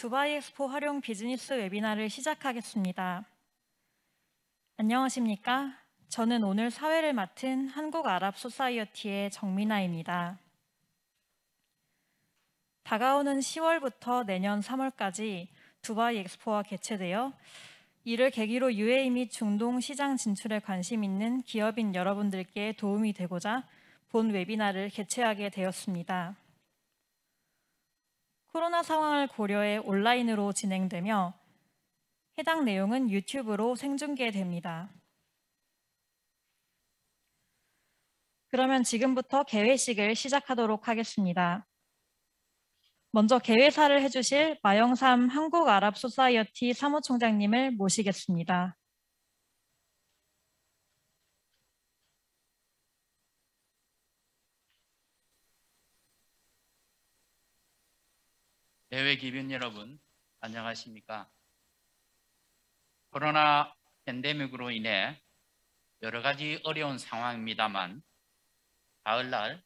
두바이 엑스포 활용 비즈니스 웨비나를 시작하겠습니다. 안녕하십니까? 저는 오늘 사회를 맡은 한국아랍소사이어티의 정민아입니다. 다가오는 10월부터 내년 3월까지 두바이 엑스포가 개최되어 이를 계기로 UAE 및 중동 시장 진출에 관심 있는 기업인 여러분들께 도움이 되고자 본 웨비나를 개최하게 되었습니다. 코로나 상황을 고려해 온라인으로 진행되며 해당 내용은 유튜브로 생중계됩니다. 그러면 지금부터 개회식을 시작하도록 하겠습니다. 먼저 개회사를 해주실 마영삼 한국아랍소사이어티 사무총장님을 모시겠습니다. 대회 기빈 여러분, 안녕하십니까? 코로나 팬데믹으로 인해 여러 가지 어려운 상황입니다만 가을날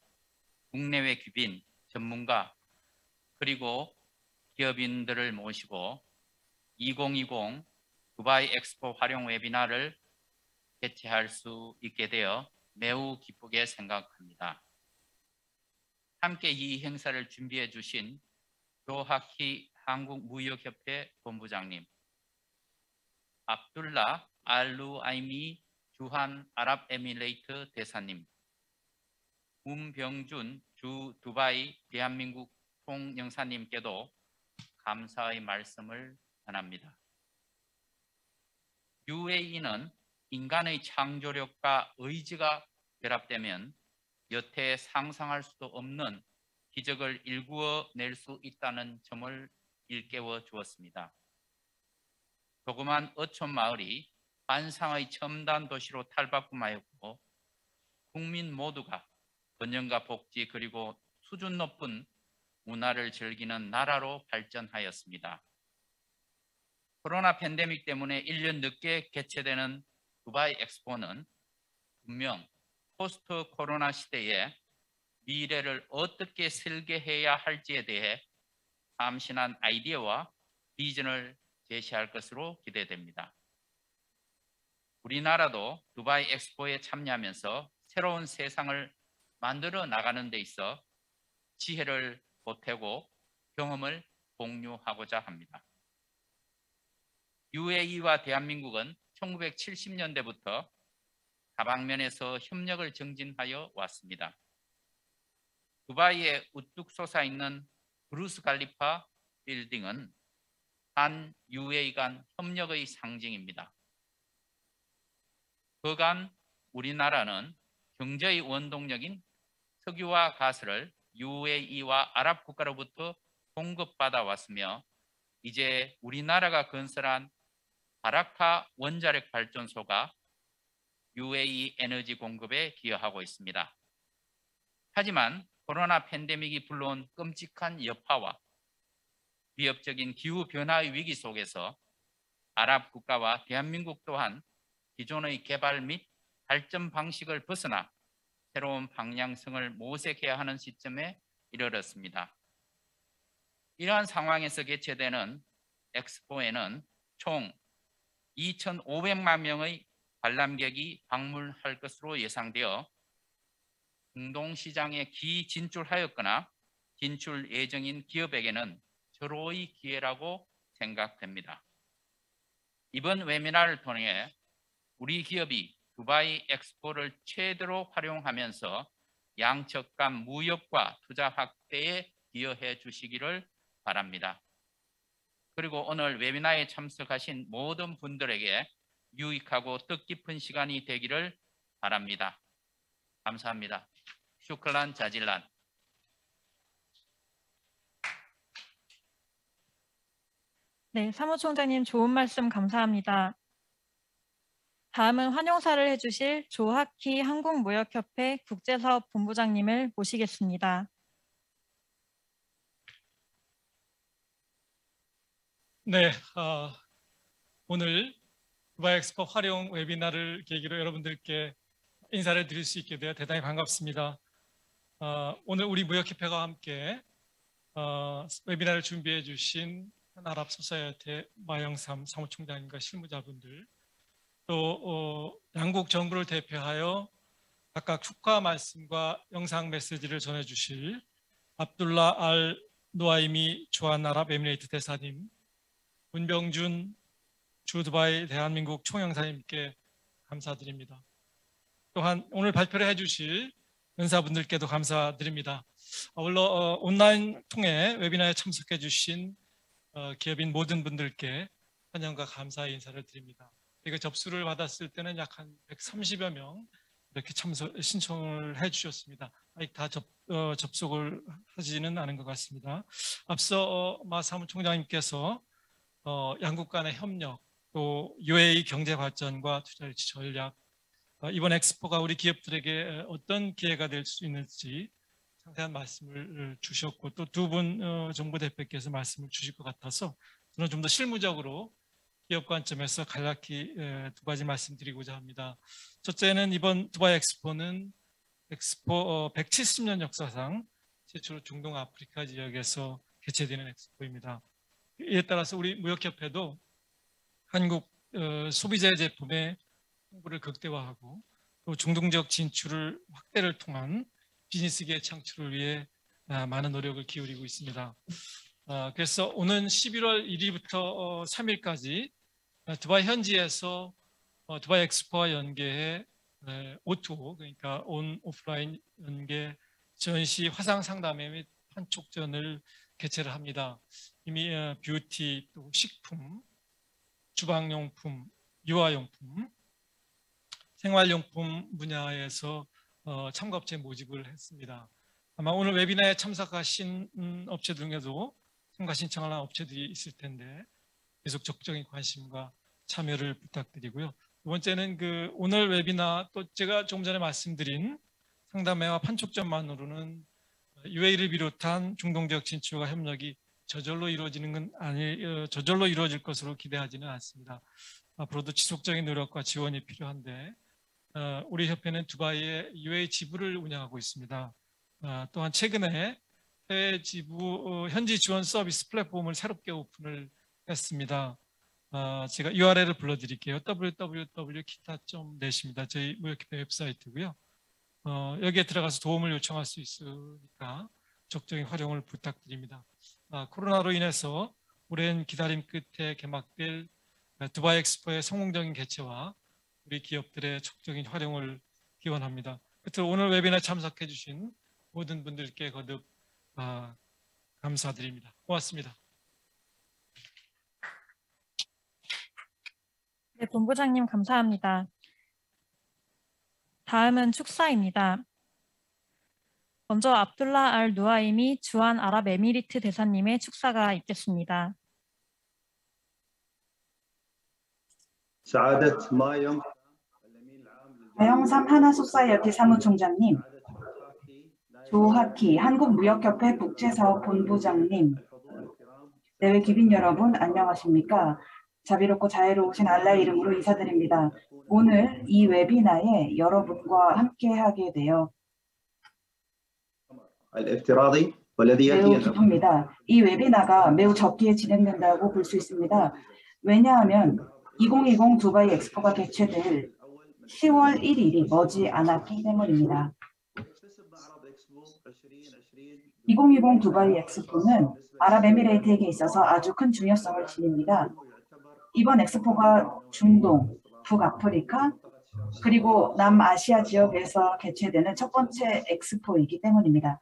국내외 귀빈, 전문가 그리고 기업인들을 모시고 2020 두바이 엑스포 활용 웨비나를 개최할 수 있게 되어 매우 기쁘게 생각합니다. 함께 이 행사를 준비해 주신 조하키 한국무역협회 본부장님, 압둘라 알루아이미 주한 아랍에미레이트 대사님, 문병준 주 두바이 대한민국 총영사님께도 감사의 말씀을 전합니다. UAE는 인간의 창조력과 의지가 결합되면 여태 상상할 수도 없는 기적을 일구어낼 수 있다는 점을 일깨워 주었습니다. 조그만 어촌 마을이 환상의 첨단 도시로 탈바꿈하였고 국민 모두가 번영과 복지 그리고 수준 높은 문화를 즐기는 나라로 발전하였습니다. 코로나 팬데믹 때문에 1년 늦게 개최되는 두바이 엑스포는 분명 포스트 코로나 시대에 미래를 어떻게 설계해야 할지에 대해 참신한 아이디어와 비전을 제시할 것으로 기대됩니다. 우리나라도 두바이 엑스포에 참여하면서 새로운 세상을 만들어 나가는 데 있어 지혜를 보태고 경험을 공유하고자 합니다. UAE와 대한민국은 1970년대부터 다방면에서 협력을 증진하여 왔습니다. 두바이에 우뚝 솟아있는 브루스 칼리파 빌딩은 한 UAE 간 협력의 상징입니다. 그간 우리나라는 경제의 원동력인 석유와 가스를 UAE와 아랍 국가로부터 공급받아 왔으며 이제 우리나라가 건설한 바라카 원자력 발전소가 UAE 에너지 공급에 기여하고 있습니다. 하지만 코로나 팬데믹이 불러온 끔찍한 여파와 위협적인 기후변화의 위기 속에서 아랍 국가와 대한민국 또한 기존의 개발 및 발전 방식을 벗어나 새로운 방향성을 모색해야 하는 시점에 이르렀습니다. 이러한 상황에서 개최되는 엑스포에는 총 2,500만 명의 관람객이 방문할 것으로 예상되어 중동 시장에 기진출하였거나 진출 예정인 기업에게는 절호의 기회라고 생각됩니다. 이번 웨비나를 통해 우리 기업이 두바이 엑스포를 최대로 활용하면서 양적 간 무역과 투자 확대에 기여해 주시기를 바랍니다. 그리고 오늘 웨비나에 참석하신 모든 분들에게 유익하고 뜻깊은 시간이 되기를 바랍니다. 감사합니다. 슈클란 자질란. 네, 사무총장님 좋은 말씀 감사합니다. 다음은 환영사를 해주실 조하키 한국무역협회 국제사업본부장님을 모시겠습니다. 네, 오늘 두바이 엑스포 활용 웨비나를 계기로 여러분들께 인사를 드릴 수 있게 되어 대단히 반갑습니다. 오늘 우리 무역협회와 함께 웨비나를 준비해 주신 아랍 소사이어티 마영삼 사무총장님과 실무자분들, 또 양국 정부를 대표하여 각각 축하 말씀과 영상 메시지를 전해주실 압둘라 알 누아이미 주한 아랍에미레이트 대사님, 문병준 주 두바이 대한민국 총영사님께 감사드립니다. 또한 오늘 발표를 해주실 은사분들께도 감사드립니다. 아울러 온라인 통해 웨비나에 참석해 주신 기업인 모든 분들께 환영과 감사의 인사를 드립니다. 이거 접수를 받았을 때는 약 한 130여 명 이렇게 신청을 해 주셨습니다. 아직 다 접속을 하지는 않은 것 같습니다. 앞서 마 사무총장님께서 양국 간의 협력, 또 UAE 경제 발전과 투자 유치 전략, 이번 엑스포가 우리 기업들에게 어떤 기회가 될 수 있는지 상세한 말씀을 주셨고, 또 두 분 정부 대표께서 말씀을 주실 것 같아서 저는 좀 더 실무적으로 기업 관점에서 간략히 두 가지 말씀드리고자 합니다. 첫째는 이번 두바이 엑스포는 엑스포 170년 역사상 최초로 중동 아프리카 지역에서 개최되는 엑스포입니다. 이에 따라서 우리 무역협회도 한국 소비자의 제품의 홍보를 극대화하고 또 중동 지역 진출을 확대를 통한 비즈니스계 창출을 위해 많은 노력을 기울이고 있습니다. 그래서 오는 11월 1일부터 3일까지 두바이 현지에서 두바이 엑스포와 연계해 O2O, 그러니까 온 오프라인 연계 전시 화상 상담회 및 판촉전을 개최를 합니다. 이미 뷰티, 또 식품, 주방용품, 유아용품, 생활용품 분야에서 참가업체 모집을 했습니다. 아마 오늘 웨비나에 참석하신 업체 중에도 참가 신청을 한 업체들이 있을 텐데 계속 적극적인 관심과 참여를 부탁드리고요. 두 번째는 오늘 웨비나, 또 제가 조금 전에 말씀드린 상담회와 판촉전만으로는 UAE를 비롯한 중동 지역 진출과 협력이 저절로 이루어질 것으로 기대하지는 않습니다. 앞으로도 지속적인 노력과 지원이 필요한데 우리 협회는 두바이에 UAE 지부를 운영하고 있습니다. 또한 최근에 해외 지부 현지 지원 서비스 플랫폼을 새롭게 오픈을 했습니다. 제가 URL을 불러드릴게요. www.kita.net입니다. 저희 무역협회 웹사이트고요. 여기에 들어가서 도움을 요청할 수 있으니까 적극적인 활용을 부탁드립니다. 코로나로 인해서 오랜 기다림 끝에 개막될 두바이 엑스포의 성공적인 개최와 우리 기업들의 적극적인 활용을 기원합니다. 끝으로 오늘 웨비나에 참석해 주신 모든 분들께 거듭 감사드립니다. 고맙습니다. 네, 본부장님 감사합니다. 다음은 축사입니다. 먼저 압둘라 알 누아이미 주한 아랍에미리트 대사님의 축사가 있겠습니다. 마영삼 하나소사이어티 사무총장님, 조하키 한국무역협회 국제사업본부장님, 내외 귀빈 여러분 안녕하십니까? 자비롭고 자애로우신 알라의 이름으로 인사드립니다. 오늘 이 웨비나에 여러분과 함께하게 되어 매우 기쁩니다. 이 웨비나가 매우 적기에 진행된다고 볼 수 있습니다. 왜냐하면 2020 두바이 엑스포가 개최될 10월 1일이 머지 않았기 때문입니다. 2020 두바이 엑스포는 아랍에미레이트에게 있어서 아주 큰 중요성을 지닙니다. 이번 엑스포가 중동, 북아프리카, 그리고 남아시아 지역에서 개최되는 첫 번째 엑스포이기 때문입니다.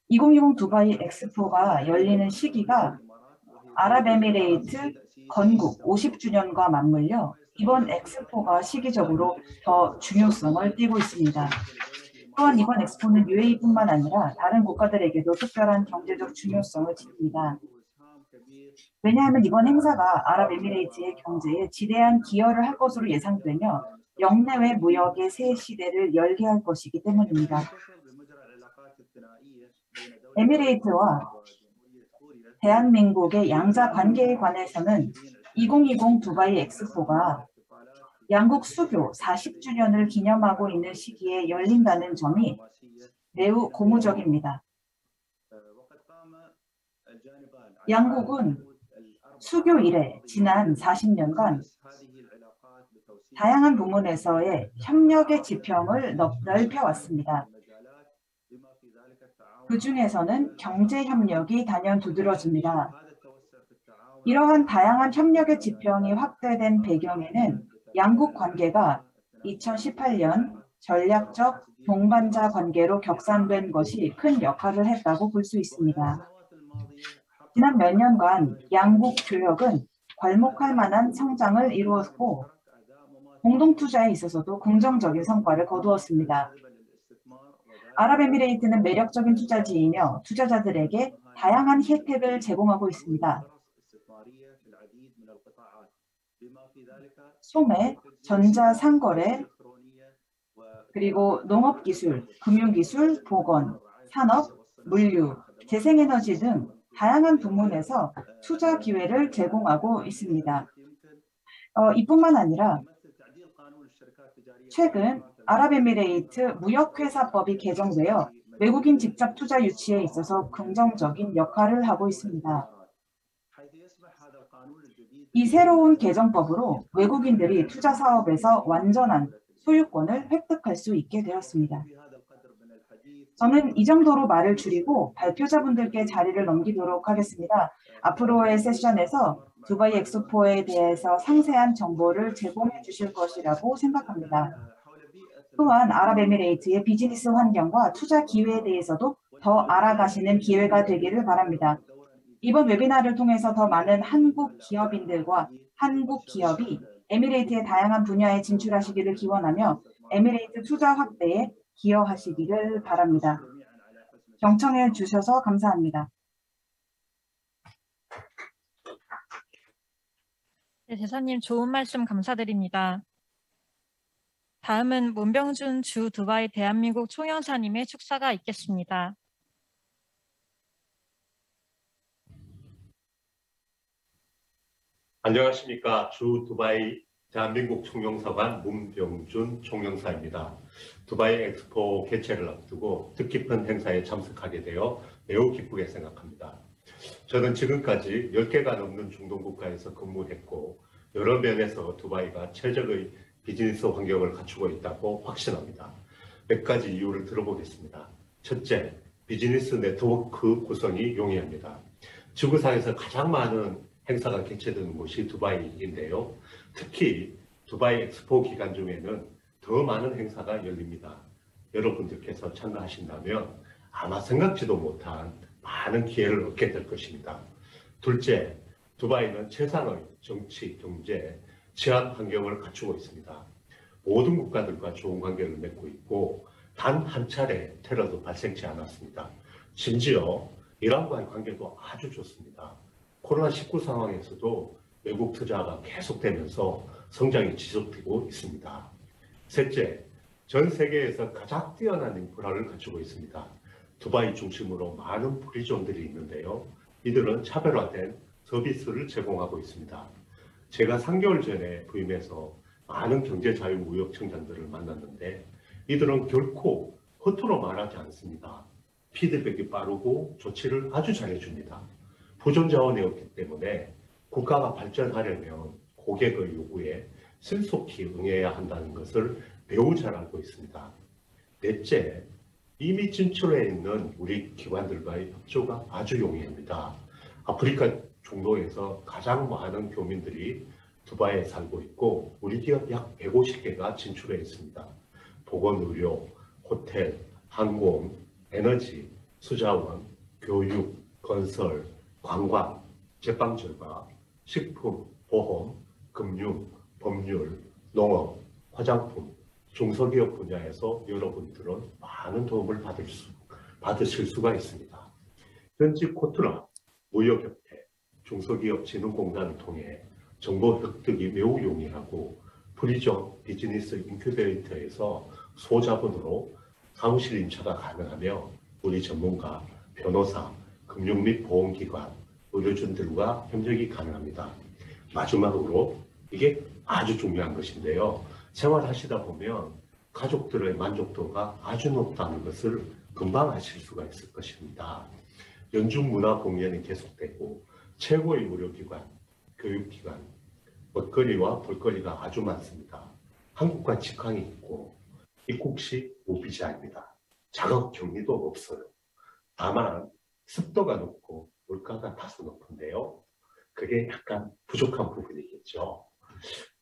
2020 두바이 엑스포가 열리는 시기가 아랍에미레이트 건국 50주년과 맞물려 이번 엑스포가 시기적으로 더 중요성을 띠고 있습니다. 또한 이번 엑스포는 UAE뿐만 아니라 다른 국가들에게도 특별한 경제적 중요성을 지닙니다. 왜냐하면 이번 행사가 아랍에미레이트의 경제에 지대한 기여를 할 것으로 예상되며 영내외 무역의 새 시대를 열게 할 것이기 때문입니다. 에미레이트와 대한민국의 양자 관계에 관해서는 2020 두바이 엑스포가 양국 수교 40주년을 기념하고 있는 시기에 열린다는 점이 매우 고무적입니다. 양국은 수교 이래 지난 40년간 다양한 부문에서의 협력의 지평을 넓혀왔습니다. 그 중에서는 경제 협력이 단연 두드러집니다. 이러한 다양한 협력의 지평이 확대된 배경에는 양국 관계가 2018년 전략적 동반자 관계로 격상된 것이 큰 역할을 했다고 볼 수 있습니다. 지난 몇 년간 양국 교역은 괄목할 만한 성장을 이루었고 공동 투자에 있어서도 긍정적인 성과를 거두었습니다. 아랍에미레이트는 매력적인 투자지이며 투자자들에게 다양한 혜택을 제공하고 있습니다. 소매, 전자상거래, 그리고 농업기술, 금융기술, 보건, 산업, 물류, 재생에너지 등 다양한 부문에서 투자 기회를 제공하고 있습니다. 이뿐만 아니라 최근 아랍에미레이트 무역회사법이 개정되어 외국인 직접 투자 유치에 있어서 긍정적인 역할을 하고 있습니다. 이 새로운 개정법으로 외국인들이 투자 사업에서 완전한 소유권을 획득할 수 있게 되었습니다. 저는 이 정도로 말을 줄이고 발표자분들께 자리를 넘기도록 하겠습니다. 앞으로의 세션에서 두바이 엑스포에 대해서 상세한 정보를 제공해 주실 것이라고 생각합니다. 또한 아랍에미레이트의 비즈니스 환경과 투자 기회에 대해서도 더 알아가시는 기회가 되기를 바랍니다. 이번 웨비나를 통해서 더 많은 한국 기업인들과 한국 기업이 에미레이트의 다양한 분야에 진출하시기를 기원하며 에미레이트 투자 확대에 기여하시기를 바랍니다. 경청해 주셔서 감사합니다. 네, 대사님 좋은 말씀 감사드립니다. 다음은 문병준 주 두바이 대한민국 총영사님의 축사가 있겠습니다. 안녕하십니까. 주 두바이 대한민국 총영사관 문병준 총영사입니다. 두바이 엑스포 개최를 앞두고 뜻깊은 행사에 참석하게 되어 매우 기쁘게 생각합니다. 저는 지금까지 10개가 넘는 중동 국가에서 근무했고 여러 면에서 두바이가 최적의 비즈니스 환경을 갖추고 있다고 확신합니다. 몇 가지 이유를 들어보겠습니다. 첫째, 비즈니스 네트워크 구성이 용이합니다. 지구상에서 가장 많은 행사가 개최되는 곳이 두바이인데요. 특히 두바이 엑스포 기간 중에는 더 많은 행사가 열립니다. 여러분들께서 참가하신다면 아마 생각지도 못한 많은 기회를 얻게 될 것입니다. 둘째, 두바이는 최상의 정치, 경제, 치안 환경을 갖추고 있습니다. 모든 국가들과 좋은 관계를 맺고 있고 단 한 차례 테러도 발생치 않았습니다. 심지어 이란과의 관계도 아주 좋습니다. 코로나19 상황에서도 외국 투자가 계속되면서 성장이 지속되고 있습니다. 셋째, 전 세계에서 가장 뛰어난 인프라를 갖추고 있습니다. 두바이 중심으로 많은 프리존들이 있는데요. 이들은 차별화된 서비스를 제공하고 있습니다. 제가 3개월 전에 부임해서 많은 경제자유무역청장들을 만났는데 이들은 결코 허투루 말하지 않습니다. 피드백이 빠르고 조치를 아주 잘해줍니다. 부존 자원이 없기 때문에 국가가 발전하려면 고객의 요구에 신속히 응해야 한다는 것을 매우 잘 알고 있습니다. 넷째, 이미 진출해 있는 우리 기관들과의 협조가 아주 용이합니다. 아프리카 중동에서 가장 많은 교민들이 두바이에 살고 있고 우리 기업 약 150개가 진출해 있습니다. 보건의료, 호텔, 항공, 에너지, 수자원, 교육, 건설, 관광, 제빵절과, 식품, 보험, 금융, 법률, 농업, 화장품, 중소기업 분야에서 여러분들은 많은 도움을 받으실 수가 있습니다. 현지 코트라, 무역협회, 중소기업진흥공단을 통해 정보 획득이 매우 용이하고 프리존 비즈니스 인큐베이터에서 소자본으로 사무실 임차가 가능하며 우리 전문가, 변호사, 금융 및 보험기관, 의료진들과 협력이 가능합니다. 마지막으로 이게 아주 중요한 것인데요. 생활하시다 보면 가족들의 만족도가 아주 높다는 것을 금방 아실 수가 있을 것입니다. 연중 문화 공연이 계속되고 최고의 의료기관, 교육기관, 먹거리와 볼거리가 아주 많습니다. 한국과 직항이 있고 입국 시 무비자입니다. 작업 격리도 없어요. 다만 습도가 높고 물가가 다소 높은데요. 그게 약간 부족한 부분이겠죠.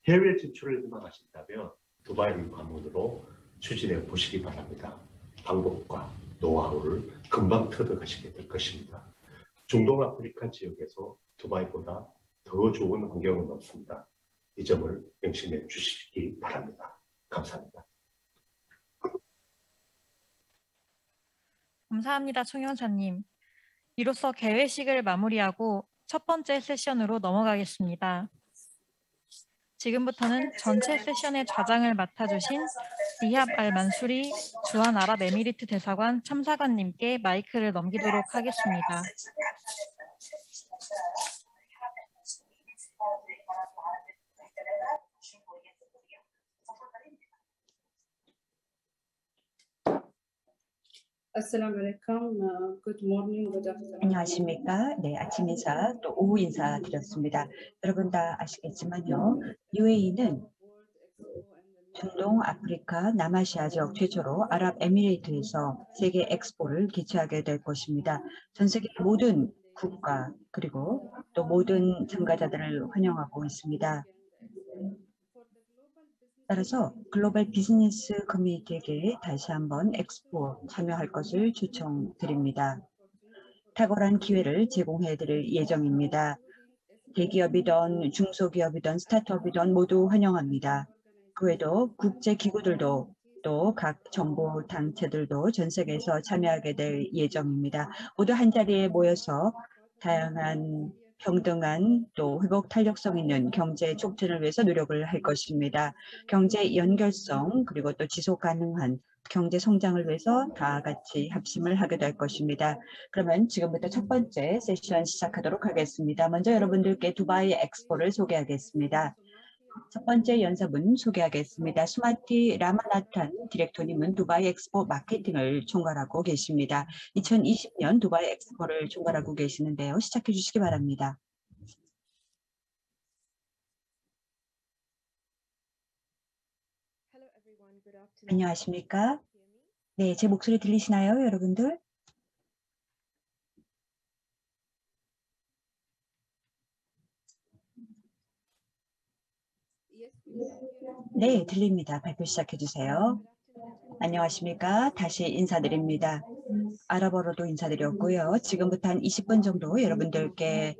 해외 진출을 희망하신다면 두바이 방문으로 추진해 보시기 바랍니다. 방법과 노하우를 금방 터득하시게 될 것입니다. 중동 아프리카 지역에서 두바이보다 더 좋은 환경은 없습니다. 이 점을 명심해 주시기 바랍니다. 감사합니다. 감사합니다, 총영사님. 이로써 개회식을 마무리하고 첫 번째 세션으로 넘어가겠습니다. 지금부터는 전체 세션의 좌장을 맡아주신 리합 알만수리 주한 아랍에미리트 대사관 참사관님께 마이크를 넘기도록 하겠습니다. Good morning, good afternoon. 안녕하십니까. 네, 아침 인사 또 오후 인사 드렸습니다. 여러분 다 아시겠지만요. UAE는 중동, 아프리카, 남아시아 지역 최초로 아랍에미레이트에서 세계 엑스포를 개최하게 될 것입니다. 전 세계 모든 국가 그리고 또 모든 참가자들을 환영하고 있습니다. 따라서 글로벌 비즈니스 커뮤니티에게 다시 한번 엑스포 참여할 것을 초청드립니다. 탁월한 기회를 제공해 드릴 예정입니다. 대기업이든 중소기업이든 스타트업이든 모두 환영합니다. 그 외에도 국제기구들도 또 각 정부 단체들도 전 세계에서 참여하게 될 예정입니다. 모두 한자리에 모여서 다양한 평등한 또 회복 탄력성 있는 경제 촉진을 위해서 노력을 할 것입니다. 경제 연결성 그리고 또 지속 가능한 경제 성장을 위해서 다 같이 합심을 하게 될 것입니다. 그러면 지금부터 첫 번째 세션 시작하도록 하겠습니다. 먼저 여러분들께 두바이 엑스포를 소개하겠습니다. 첫 번째 연사분 소개하겠습니다. 수마티 라마나탄 디렉터님은 두바이 엑스포 마케팅을 총괄하고 계십니다. 2020년 두바이 엑스포를 총괄하고 계시는데요. 시작해 주시기 바랍니다. 안녕하십니까? 네, 제 목소리 들리시나요, 여러분들? 네, 들립니다. 발표 시작해 주세요. 안녕하십니까? 다시 인사드립니다. 아랍어로도 인사드렸고요. 지금부터 한 20분 정도 여러분들께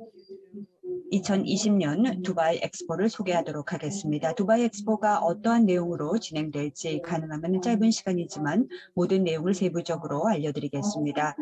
2020년 두바이 엑스포를 소개하도록 하겠습니다. 두바이 엑스포가 어떠한 내용으로 진행될지 가능하면 짧은 시간이지만 모든 내용을 세부적으로 알려드리겠습니다.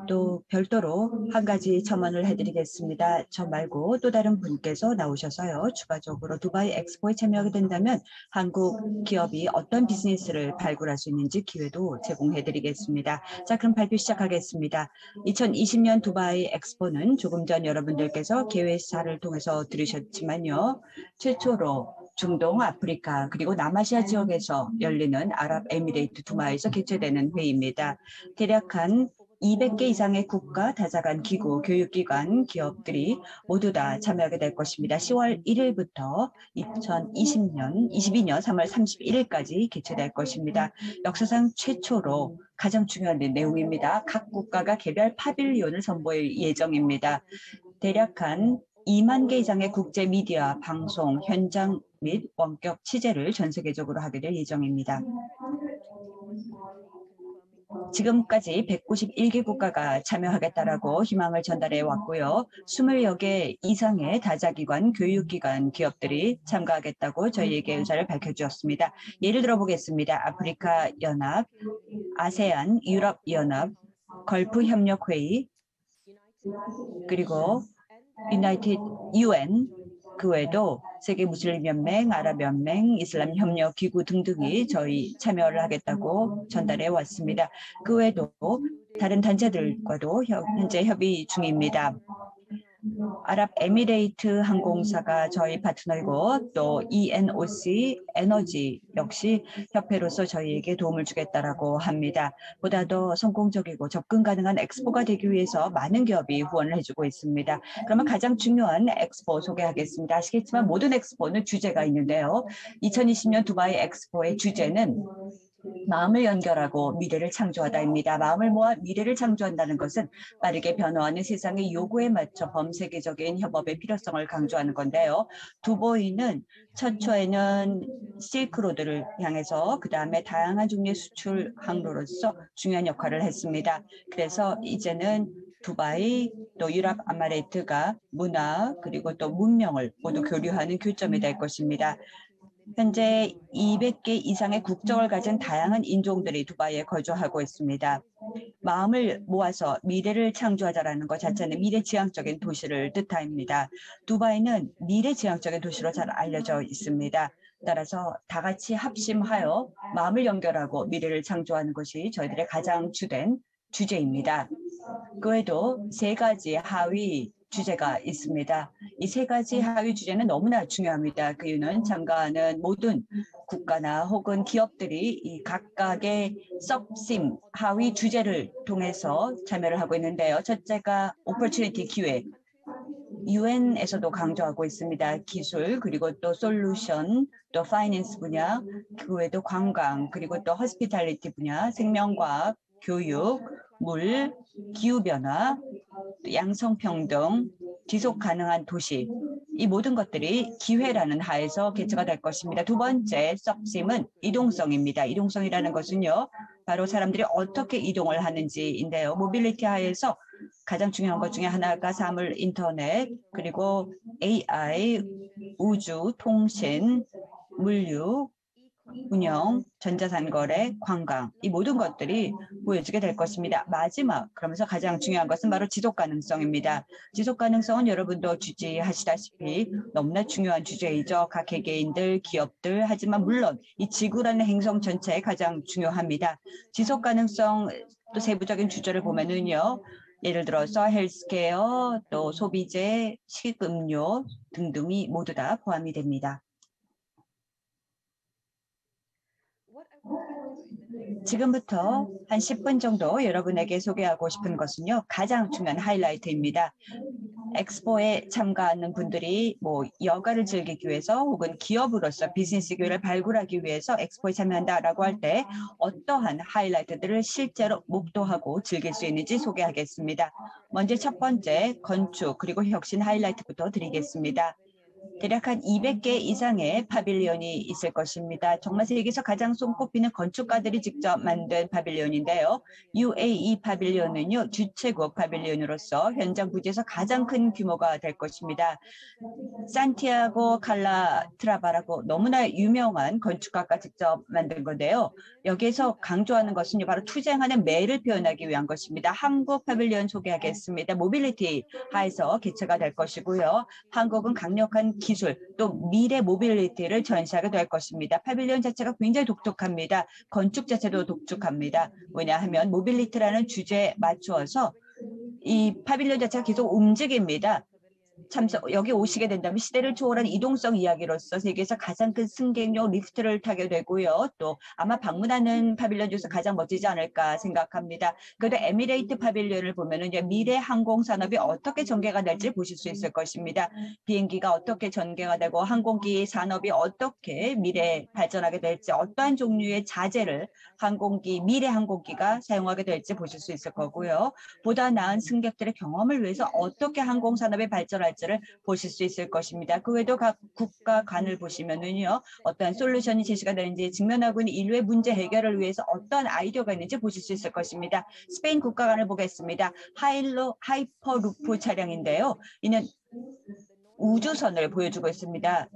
또 별도로 한 가지 첨언을 해드리겠습니다. 저 말고 또 다른 분께서 나오셔서요. 추가적으로 두바이 엑스포에 참여하게 된다면 한국 기업이 어떤 비즈니스를 발굴할 수 있는지 기회도 제공해드리겠습니다. 자, 그럼 발표 시작하겠습니다. 2020년 두바이 엑스포는 조금 전 여러분들께서 개회사를 통해서 들으셨지만요. 최초로 중동, 아프리카 그리고 남아시아 지역에서 열리는 아랍에미레이트 두바이에서 개최되는 회의입니다. 대략 한 200개 이상의 국가, 다자간 기구, 교육기관, 기업들이 모두 다 참여하게 될 것입니다. 10월 1일부터 2022년 3월 31일까지 개최될 것입니다. 역사상 최초로 가장 중요한 내용입니다. 각 국가가 개별 파빌리온을 선보일 예정입니다. 대략 한 2만 개 이상의 국제 미디어, 방송, 현장 및 원격 취재를 전 세계적으로 하게 될 예정입니다. 지금까지 191개 국가가 참여하겠다라고 희망을 전달해 왔고요. 20여 개 이상의 다자기관, 교육기관, 기업들이 참가하겠다고 저희에게 의사를 밝혀주었습니다. 예를 들어보겠습니다. 아프리카 연합, 아세안, 유럽연합, 걸프협력회의, 그리고 유나이티드 UN, 그 외에도 세계무슬림연맹, 아랍연맹, 이슬람협력기구 등등이 저희 참여를 하겠다고 전달해 왔습니다. 그 외에도 다른 단체들과도 현재 협의 중입니다. 아랍에미레이트 항공사가 저희 파트너이고 또 ENOC 에너지 역시 협회로서 저희에게 도움을 주겠다라고 합니다. 보다 더 성공적이고 접근 가능한 엑스포가 되기 위해서 많은 기업이 후원을 해주고 있습니다. 그러면 가장 중요한 엑스포 소개하겠습니다. 아시겠지만 모든 엑스포는 주제가 있는데요. 2020년 두바이 엑스포의 주제는 마음을 연결하고 미래를 창조하다입니다. 마음을 모아 미래를 창조한다는 것은 빠르게 변화하는 세상의 요구에 맞춰 범세계적인 협업의 필요성을 강조하는 건데요. 두바이는 최초에는 실크로드를 향해서 그 다음에 다양한 종류의 수출 항로로서 중요한 역할을 했습니다. 그래서 이제는 두바이 또 유럽 아마레이트가 문화 그리고 또 문명을 모두 교류하는 교점이 될 것입니다. 현재 200개 이상의 국적을 가진 다양한 인종들이 두바이에 거주하고 있습니다. 마음을 모아서 미래를 창조하자라는 것 자체는 미래지향적인 도시를 뜻합니다. 두바이는 미래지향적인 도시로 잘 알려져 있습니다. 따라서 다 같이 합심하여 마음을 연결하고 미래를 창조하는 것이 저희들의 가장 주된 주제입니다. 그 외에도 세 가지 하위 주제가 있습니다. 이 세 가지 하위 주제는 너무나 중요합니다. 그 이유는 참가하는 모든 국가나 혹은 기업들이 이 각각의 서브심 하위 주제를 통해서 참여를 하고 있는데요. 첫째가 opportunity 기회. UN에서도 강조하고 있습니다. 기술, 그리고 또 솔루션, 또 파이낸스 분야, 그 외에도 관광, 그리고 또 호스피탈리티 분야, 생명과학, 교육, 물, 기후변화, 양성평등, 지속가능한 도시, 이 모든 것들이 기회라는 하에서 개최가 될 것입니다. 두 번째 서브심은 이동성입니다. 이동성이라는 것은요, 바로 사람들이 어떻게 이동을 하는지인데요. 모빌리티 하에서 가장 중요한 것 중에 하나가 사물, 인터넷, 그리고 AI, 우주, 통신, 물류, 운영, 전자산 거래, 관광, 이 모든 것들이 보여지게 될 것입니다. 마지막, 그러면서 가장 중요한 것은 바로 지속 가능성입니다. 지속 가능성은 여러분도 주지하시다시피 너무나 중요한 주제이죠. 각 개개인들, 기업들, 하지만 물론 이 지구라는 행성 전체에 가장 중요합니다. 지속 가능성 또 세부적인 주제를 보면은요. 예를 들어서 헬스케어, 또 소비재, 식음료 등등이 모두 다 포함이 됩니다. 지금부터 한 10분 정도 여러분에게 소개하고 싶은 것은요. 가장 중요한 하이라이트입니다. 엑스포에 참가하는 분들이 여가를 즐기기 위해서 혹은 기업으로서 비즈니스 기회를 발굴하기 위해서 엑스포에 참여한다라고 할 때 어떠한 하이라이트들을 실제로 목도하고 즐길 수 있는지 소개하겠습니다. 먼저 첫 번째 건축 그리고 혁신 하이라이트부터 드리겠습니다. 대략 한 200개 이상의 파빌리온이 있을 것입니다. 정말 세계에서 가장 손꼽히는 건축가들이 직접 만든 파빌리온인데요. UAE 파빌리온은요, 주최국 파빌리온으로서 현장 부지에서 가장 큰 규모가 될 것입니다. 산티아고 칼라트라바라고 너무나 유명한 건축가가 직접 만든 건데요. 여기에서 강조하는 것은 바로 투쟁하는 매를 표현하기 위한 것입니다. 한국 파빌리온 소개하겠습니다. 모빌리티 하에서 개최가 될 것이고요. 한국은 강력한 기술 또 미래 모빌리티를 전시하게 될 것입니다. 파빌리온 자체가 굉장히 독특합니다. 건축 자체도 독특합니다. 왜냐하면 모빌리티라는 주제에 맞추어서 이 파빌리온 자체가 계속 움직입니다. 여기 오시게 된다면 시대를 초월한 이동성 이야기로서 세계에서 가장 큰 승객용 리프트를 타게 되고요. 또 아마 방문하는 파빌리온 중에서 가장 멋지지 않을까 생각합니다. 그래도 에미레이트 파빌리온을 보면은 이제 미래 항공 산업이 어떻게 전개가 될지 보실 수 있을 것입니다. 비행기가 어떻게 전개가 되고 항공기 산업이 어떻게 미래 발전하게 될지 어떠한 종류의 자재를 미래 항공기가 사용하게 될지 보실 수 있을 거고요. 보다 나은 승객들의 경험을 위해서 어떻게 항공 산업이 발전할지를 보실 수 있을 것입니다. 그 외에도 각 국가 간을 보시면은요, 어떠한 솔루션이 제시가 되는지 직면하고 있는 인류의 문제 해결을 위해서 어떠한 아이디어가 있는지 보실 수 있을 것입니다. 스페인 국가 간을 보겠습니다. 하이퍼루프 차량인데요. 이는 우주선을 보여주고 있습니다.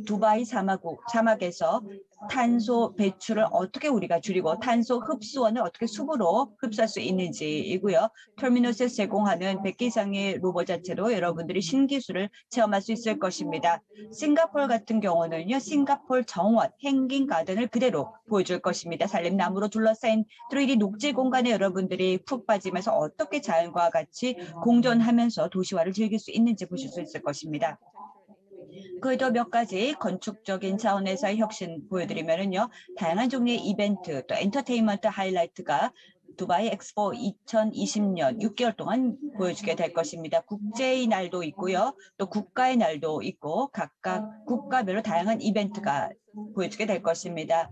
두바이 사막에서 탄소 배출을 어떻게 우리가 줄이고 탄소 흡수원을 어떻게 숲으로 흡수할 수 있는지이고요. 터미너스에서 제공하는 100개 이상의 로봇 자체로 여러분들이 신기술을 체험할 수 있을 것입니다. 싱가포르 같은 경우는요. 싱가포르 정원, 행긴 가든을 그대로 보여줄 것입니다. 산림나무로 둘러싸인 3D 녹지 공간에 여러분들이 푹 빠지면서 어떻게 자연과 같이 공존하면서 도시화를 즐길 수 있는지 보실 수 있을 것입니다. 그에도 몇 가지 건축적인 차원에서의 혁신 보여드리면은요. 다양한 종류의 이벤트 또 엔터테인먼트 하이라이트가 두바이 엑스포 2020년 6개월 동안 보여주게 될 것입니다. 국제의 날도 있고요. 또 국가의 날도 있고 각각 국가별로 다양한 이벤트가 보여주게 될 것입니다.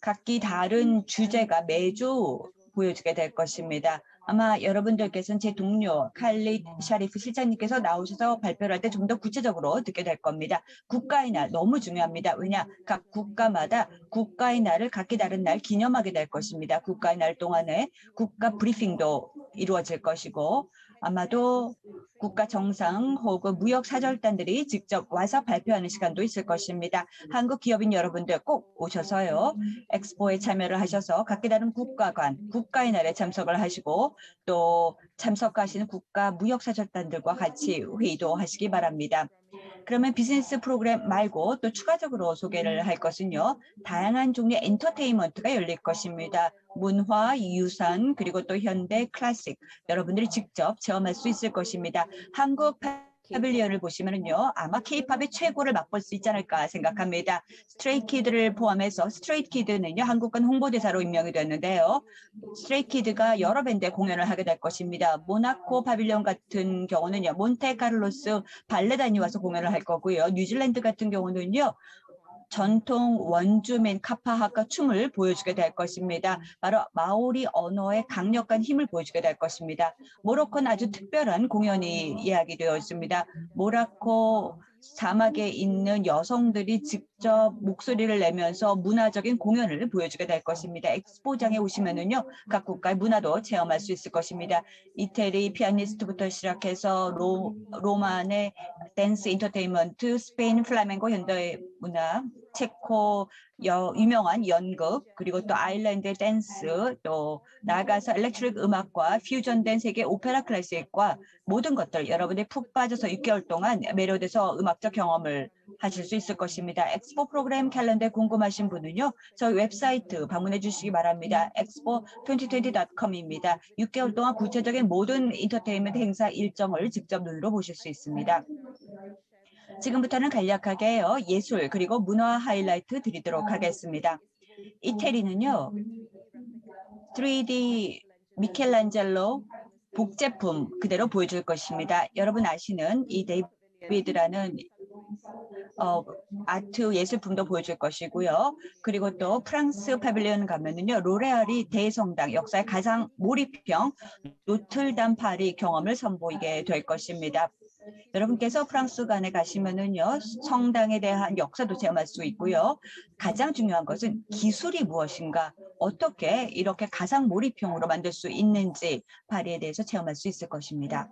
각기 다른 주제가 매주 보여주게 될 것입니다. 아마 여러분들께서는 제 동료 칼릿 샤리프 실장님께서 나오셔서 발표를 할 때 좀 더 구체적으로 듣게 될 겁니다. 국가의 날 너무 중요합니다. 왜냐? 각 국가마다 국가의 날을 각기 다른 날 기념하게 될 것입니다. 국가의 날 동안에 국가 브리핑도 이루어질 것이고 아마도 국가 정상 혹은 무역 사절단들이 직접 와서 발표하는 시간도 있을 것입니다. 한국 기업인 여러분들 꼭 오셔서요. 엑스포에 참여를 하셔서 각기 다른 국가의 날에 참석을 하시고 또 참석하시는 국가 무역 사절단들과 같이 회의도 하시기 바랍니다. 그러면 비즈니스 프로그램 말고 또 추가적으로 소개를 할 것은요. 다양한 종류의 엔터테인먼트가 열릴 것입니다. 문화, 유산, 그리고 또 현대, 클래식 여러분들이 직접 체험할 수 있을 것입니다. 한국 파빌리언을 보시면은요. 아마 K-팝의 최고를 맛볼 수 있지 않을까 생각합니다. 스트레이키드를 포함해서 스트레이키드는요. 한국관 홍보대사로 임명이 됐는데요. 스트레이키드가 여러 밴드의 공연을 하게 될 것입니다. 모나코 파빌리언 같은 경우는요. 몬테카를로스 발레단이 와서 공연을 할 거고요. 뉴질랜드 같은 경우는요. 전통 원주민 카파하카 춤을 보여주게 될 것입니다. 바로 마오리 언어의 강력한 힘을 보여주게 될 것입니다. 모로코는 아주 특별한 공연이 예약되어 있습니다. 모로코 사막에 있는 여성들이 직접 목소리를 내면서 문화적인 공연을 보여주게 될 것입니다. 엑스포장에 오시면은요, 각 국가의 문화도 체험할 수 있을 것입니다. 이태리 피아니스트부터 시작해서 로만의 댄스 인터테인먼트, 스페인 플라멩고 현대 문화, 체코 유명한 연극, 그리고 또 아일랜드 댄스, 또 나아가서 일렉트릭 음악과 퓨전된 세계 오페라 클래식과 모든 것들 여러분들이 푹 빠져서 6개월 동안 매료돼서 음악적 경험을 하실 수 있을 것입니다. 엑스포 프로그램 캘린더에 궁금하신 분은요. 저희 웹사이트 방문해 주시기 바랍니다. expo2020.com입니다. 6개월 동안 구체적인 모든 인터테인먼트 행사 일정을 직접 눈으로 보실 수 있습니다. 지금부터는 간략하게요. 예술 그리고 문화 하이라이트 드리도록 하겠습니다. 이태리는요. 3D 미켈란젤로 복제품 그대로 보여줄 것입니다. 여러분 아시는 이 데이비드라는 아트 예술품도 보여줄 것이고요. 그리고 또 프랑스 파빌리온 가면은요. 로레알이 대성당 역사의 가장 몰입형 노틀담 파리 경험을 선보이게 될 것입니다. 여러분께서 프랑스관에 가시면은요, 성당에 대한 역사도 체험할 수 있고요. 가장 중요한 것은 기술이 무엇인가, 어떻게 이렇게 가상 몰입형으로 만들 수 있는지 파리에 대해서 체험할 수 있을 것입니다.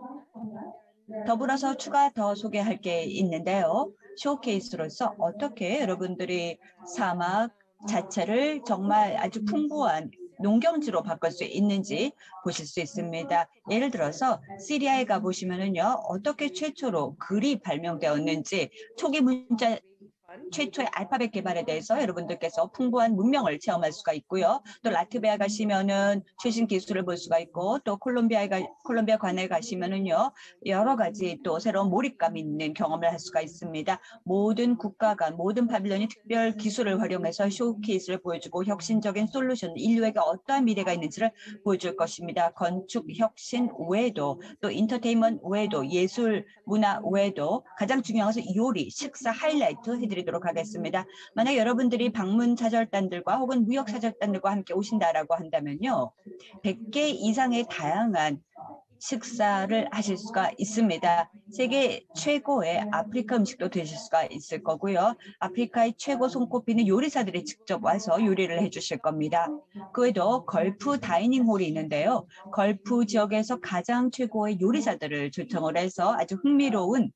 더불어서 추가 더 소개할 게 있는데요. 쇼케이스로서 어떻게 여러분들이 사막 자체를 정말 아주 풍부한 농경지로 바꿀 수 있는지 보실 수 있습니다. 예를 들어서 시리아에 가보시면은요. 어떻게 최초로 글이 발명되었는지 초기 문자 최초의 알파벳 개발에 대해서 여러분들께서 풍부한 문명을 체험할 수가 있고요. 또 라트비아 가시면은 최신 기술을 볼 수가 있고 또 콜롬비아 관에 가시면은요. 여러 가지 또 새로운 몰입감 있는 경험을 할 수가 있습니다. 모든 국가가 모든 파빌리언이 특별 기술을 활용해서 쇼케이스를 보여주고 혁신적인 솔루션, 인류에게 어떠한 미래가 있는지를 보여줄 것입니다. 건축 혁신 외에도 또 인터테인먼트 외에도 예술 문화 외에도 가장 중요한 것은 요리, 식사 하이라이트 해드리도록 하겠습니다. 만약 여러분들이 방문 사절단들과 혹은 무역 사절단들과 함께 오신다라고 한다면요. 100개 이상의 다양한 식사를 하실 수가 있습니다. 세계 최고의 아프리카 음식도 드실 수가 있을 거고요. 아프리카의 최고 손꼽히는 요리사들이 직접 와서 요리를 해주실 겁니다. 그 외에도 걸프 다이닝홀이 있는데요. 걸프 지역에서 가장 최고의 요리사들을 초청을 해서 아주 흥미로운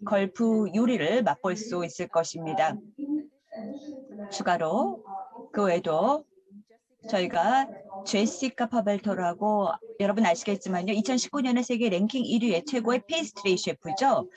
걸프 요리를 맛볼 수 있을 것입니다. 추가로 그 외에도 저희가 제시카 파벨토라고 여러분 아시겠지만요. 2019년에 세계 랭킹 1위의 최고의 페이스트리 셰프죠.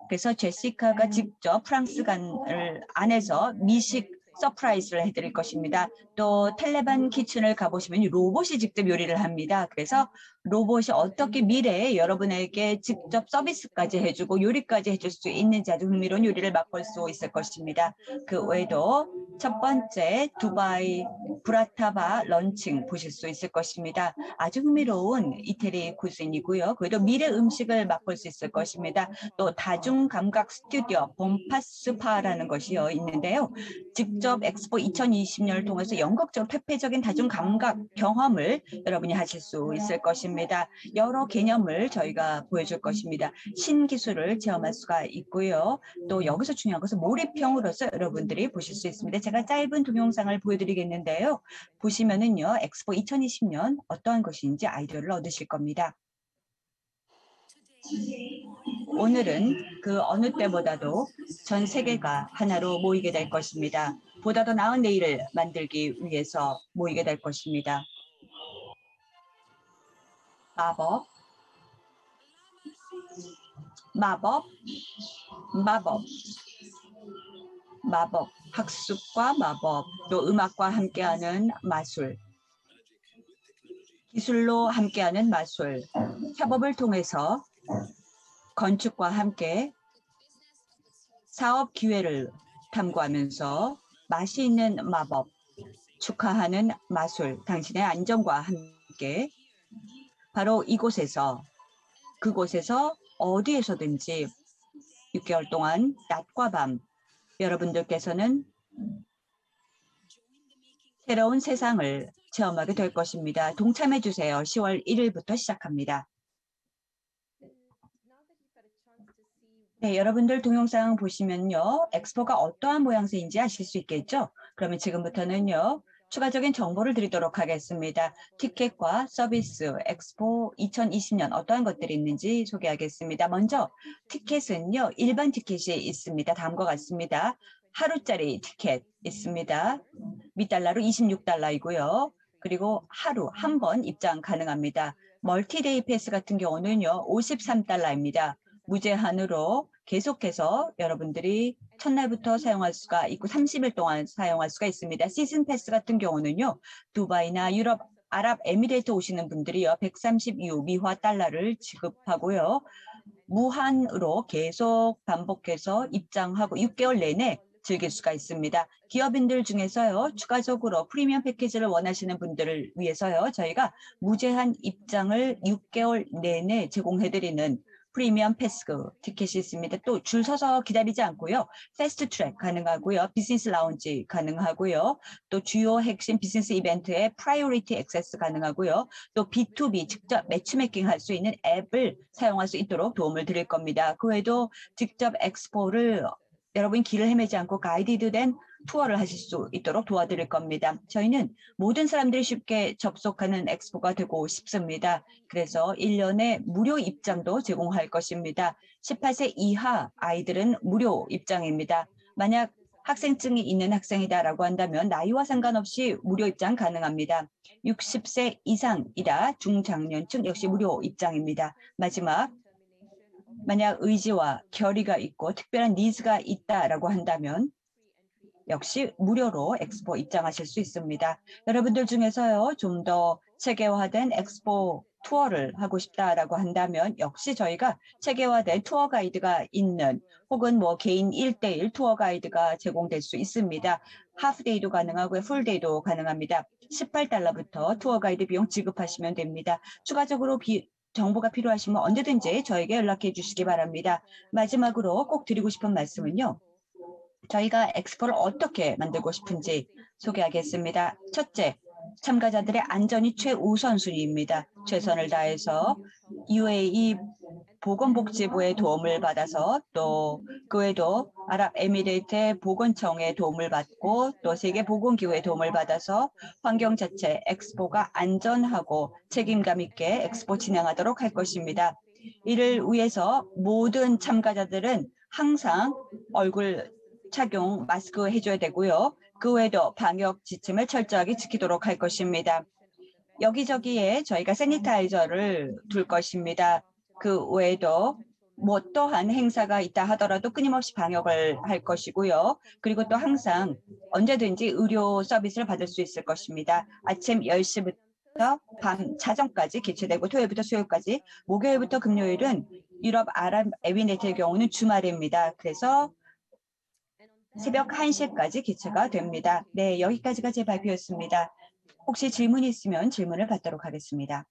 그래서 제시카가 직접 프랑스간을 안에서 미식 서프라이즈를 해드릴 것입니다. 또 텔레반 키친을 가보시면 로봇이 직접 요리를 합니다. 그래서 로봇이 어떻게 미래에 여러분에게 직접 서비스까지 해주고 요리까지 해줄 수 있는지 아주 흥미로운 요리를 맛볼 수 있을 것입니다. 그 외에도 첫 번째 두바이 브라타바 런칭 보실 수 있을 것입니다. 아주 흥미로운 이태리 쿠진이고요. 그 외에도 미래 음식을 맛볼 수 있을 것입니다. 또 다중감각 스튜디오 봄파스파라는 것이 있는데요. 직접 엑스포 2020년을 통해서 연극적 퇴폐적인 다중감각 경험을 여러분이 하실 수 있을 것입니다. 여러 개념을 저희가 보여줄 것입니다. 신기술을 체험할 수가 있고요. 또 여기서 중요한 것은 몰입형으로서 여러분들이 보실 수 있습니다. 제가 짧은 동영상을 보여드리겠는데요. 보시면은요, 엑스포 2020년 어떠한 것인지 아이디어를 얻으실 겁니다. 오늘은 그 어느 때보다도 전 세계가 하나로 모이게 될 것입니다. 보다 더 나은 내일을 만들기 위해서 모이게 될 것입니다. 마법, 마법, 마법, 마법, 학습과 마법, 또 음악과 함께하는 마술, 기술로 함께하는 마술, 협업을 통해서 건축과 함께 사업 기회를 탐구하면서 맛이 있는 마법, 축하하는 마술, 당신의 안전과 함께 바로 이곳에서 그곳에서 어디에서든지 6개월 동안 낮과 밤 여러분들께서는 새로운 세상을 체험하게 될 것입니다. 동참해 주세요. 10월 1일부터 시작합니다. 네, 여러분들 동영상 보시면요. 엑스포가 어떠한 모양새인지 아실 수 있겠죠? 그러면 지금부터는요. 추가적인 정보를 드리도록 하겠습니다. 티켓과 서비스, 엑스포 2020년 어떠한 것들이 있는지 소개하겠습니다. 먼저 티켓은요. 일반 티켓이 있습니다. 다음과 같습니다. 하루짜리 티켓 있습니다. 미달러로 26달러이고요. 그리고 하루 한 번 입장 가능합니다. 멀티데이 패스 같은 경우는요. 53달러입니다. 무제한으로 계속해서 여러분들이 첫날부터 사용할 수가 있고 30일 동안 사용할 수가 있습니다. 시즌 패스 같은 경우는요. 두바이나 유럽, 아랍에미레이트 오시는 분들이요. 130 미화 달러를 지급하고요. 무한으로 계속 반복해서 입장하고 6개월 내내 즐길 수가 있습니다. 기업인들 중에서요. 추가적으로 프리미엄 패키지를 원하시는 분들을 위해서요. 저희가 무제한 입장을 6개월 내내 제공해드리는 프리미엄 패스 티켓이 있습니다. 또 줄 서서 기다리지 않고요. 패스트 트랙 가능하고요. 비즈니스 라운지 가능하고요. 또 주요 핵심 비즈니스 이벤트에 프라이오리티 액세스 가능하고요. 또 B2B 직접 매치메이킹 할 수 있는 앱을 사용할 수 있도록 도움을 드릴 겁니다. 그 외에도 직접 엑스포를 여러분 길을 헤매지 않고 가이디드된 투어를 하실 수 있도록 도와드릴 겁니다. 저희는 모든 사람들이 쉽게 접속하는 엑스포가 되고 싶습니다. 그래서 1년에 무료 입장도 제공할 것입니다. 18세 이하 아이들은 무료 입장입니다. 만약 학생증이 있는 학생이다라고 한다면 나이와 상관없이 무료 입장 가능합니다. 60세 이상이라 중장년층 역시 무료 입장입니다. 마지막 만약 의지와 결의가 있고 특별한 니즈가 있다라고 한다면 역시 무료로 엑스포 입장하실 수 있습니다. 여러분들 중에서요. 좀 더 체계화된 엑스포 투어를 하고 싶다라고 한다면 역시 저희가 체계화된 투어 가이드가 있는 혹은 뭐 개인 1대1 투어 가이드가 제공될 수 있습니다. 하프데이도 가능하고요. 풀데이도 가능합니다. 18달러부터 투어 가이드 비용 지급하시면 됩니다. 추가적으로 정보가 필요하시면 언제든지 저에게 연락해 주시기 바랍니다. 마지막으로 꼭 드리고 싶은 말씀은요. 저희가 엑스포를 어떻게 만들고 싶은지 소개하겠습니다. 첫째, 참가자들의 안전이 최우선순위입니다. 최선을 다해서 UAE 보건복지부의 도움을 받아서 또 그 외에도 아랍에미레이트의 보건청의 도움을 받고 또 세계보건기구의 도움을 받아서 환경 자체 엑스포가 안전하고 책임감 있게 엑스포 진행하도록 할 것입니다. 이를 위해서 모든 참가자들은 항상 얼굴 착용 마스크 해줘야 되고요. 그 외에도 방역 지침을 철저하게 지키도록 할 것입니다. 여기저기에 저희가 세니타이저를 둘 것입니다. 그 외에도 뭐 또한 행사가 있다 하더라도 끊임없이 방역을 할 것이고요. 그리고 또 항상 언제든지 의료 서비스를 받을 수 있을 것입니다. 아침 10시부터 밤 자정까지 개최되고 토요일부터 수요일까지, 목요일부터 금요일은 유럽 아랍 에미레이트의 경우는 주말입니다. 그래서 새벽 1시까지 개최가 됩니다. 네, 여기까지가 제 발표였습니다. 혹시 질문이 있으면 질문을 받도록 하겠습니다.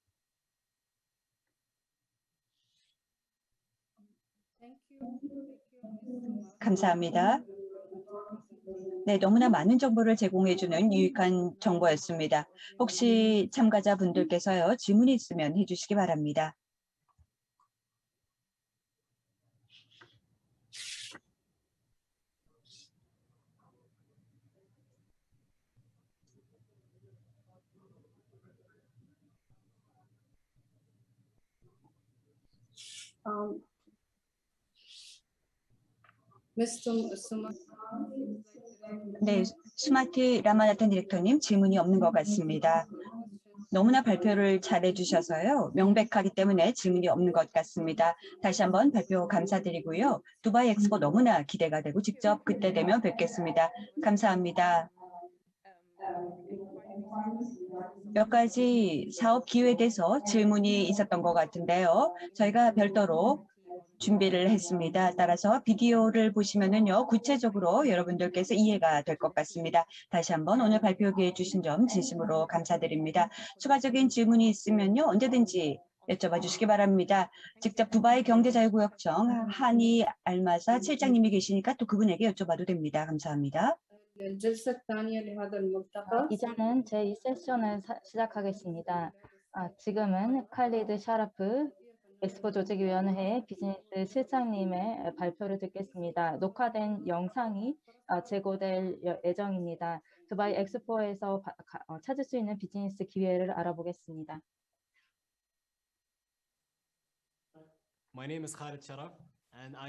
감사합니다. 네, 너무나 많은 정보를 제공해주는 유익한 정보였습니다. 혹시 참가자분들께서요, 질문이 있으면 해주시기 바랍니다. 네, 수마티 라마나탄 디렉터님, 질문이 없는 것 같습니다. 너무나 발표를 잘해 주셔서요, 명백하기 때문에 질문이 없는 것 같습니다. 다시 한번 발표 감사드리고요. 두바이 엑스포 너무나 기대가 되고 직접 그때 되면 뵙겠습니다. 감사합니다. 몇 가지 사업 기회에 대해서 질문이 있었던 것 같은데요. 저희가 별도로 준비를 했습니다. 따라서 비디오를 보시면은요, 구체적으로 여러분들께서 이해가 될 것 같습니다. 다시 한번 오늘 발표 기회 주신 점 진심으로 감사드립니다. 추가적인 질문이 있으면요, 언제든지 여쭤봐 주시기 바랍니다. 직접 두바이 경제자유구역청 한이 알마사 7장님이 계시니까 또 그분에게 여쭤봐도 됩니다. 감사합니다. 이제는 제2세션을 시작하겠습니다. 지금은 칼리드 샤라프 엑스포 조직위원회 비즈니스 실장님의 발표를 듣겠습니다. 녹화된 영상이 제공될 예정입니다. 두바이 엑스포에서 찾을 수 있는 비즈니스 기회를 알아보겠습니다. My name is Khalid Sharaf.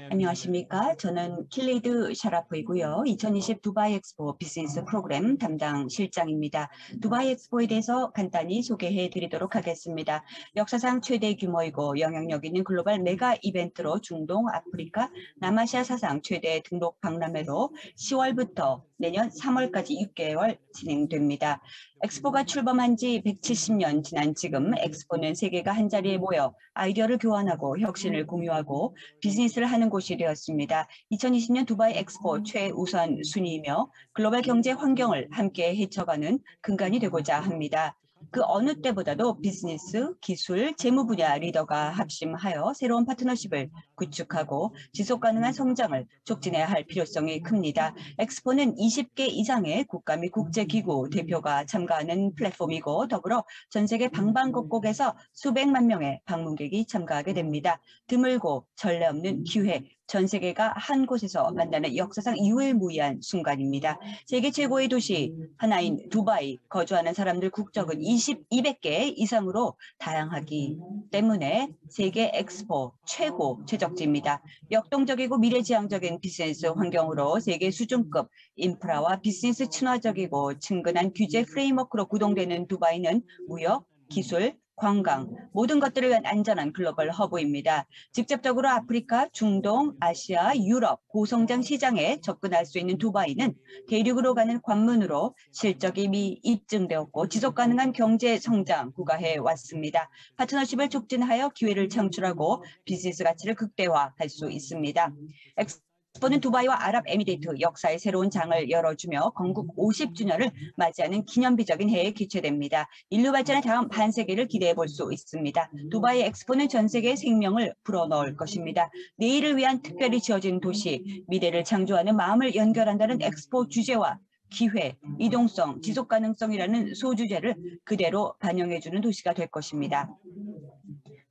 안녕하십니까. 저는 킬리드 샤라프이고요. 2020 두바이 엑스포 비즈니스 프로그램 담당 실장입니다. 두바이 엑스포에 대해서 간단히 소개해 드리도록 하겠습니다. 역사상 최대 규모이고 영향력 있는 글로벌 메가 이벤트로 중동, 아프리카, 남아시아 사상 최대 등록 박람회로 10월부터 내년 3월까지 6개월 진행됩니다. 엑스포가 출범한 지 170년 지난 지금 엑스포는 세계가 한자리에 모여 아이디어를 교환하고 혁신을 공유하고 비즈니스를 하는 곳이 되었습니다. 2020년 두바이 엑스포 최우선 순위이며 글로벌 경제 환경을 함께 헤쳐가는 근간이 되고자 합니다. 그 어느 때보다도 비즈니스, 기술, 재무 분야 리더가 합심하여 새로운 파트너십을 구축하고 지속가능한 성장을 촉진해야 할 필요성이 큽니다. 엑스포는 20개 이상의 국가 및 국제기구 대표가 참가하는 플랫폼이고 더불어 전 세계 방방곡곡에서 수백만 명의 방문객이 참가하게 됩니다. 드물고 전례 없는 기회, 전 세계가 한 곳에서 만나는 역사상 유일무이한 순간입니다. 세계 최고의 도시 하나인 두바이, 거주하는 사람들 국적은 200개 이상으로 다양하기 때문에 세계 엑스포 최고 최적지입니다. 역동적이고 미래지향적인 비즈니스 환경으로 세계 수준급 인프라와 비즈니스 친화적이고 친근한 규제 프레임워크로 구동되는 두바이는 무역, 기술, 관광, 모든 것들을 위한 안전한 글로벌 허브입니다. 직접적으로 아프리카, 중동, 아시아, 유럽, 고성장 시장에 접근할 수 있는 두바이는 대륙으로 가는 관문으로 실적이 이미 입증되었고 지속가능한 경제 성장 구가해 왔습니다. 파트너십을 촉진하여 기회를 창출하고 비즈니스 가치를 극대화할 수 있습니다. 엑스포는 두바이와 아랍에미레이트 역사의 새로운 장을 열어주며 건국 50주년을 맞이하는 기념비적인 해에 개최됩니다. 인류 발전의 다음 반세기를 기대해 볼 수 있습니다. 두바이 엑스포는 전 세계의 생명을 불어넣을 것입니다. 내일을 위한 특별히 지어진 도시, 미래를 창조하는 마음을 연결한다는 엑스포 주제와 기회, 이동성, 지속가능성이라는 소주제를 그대로 반영해주는 도시가 될 것입니다.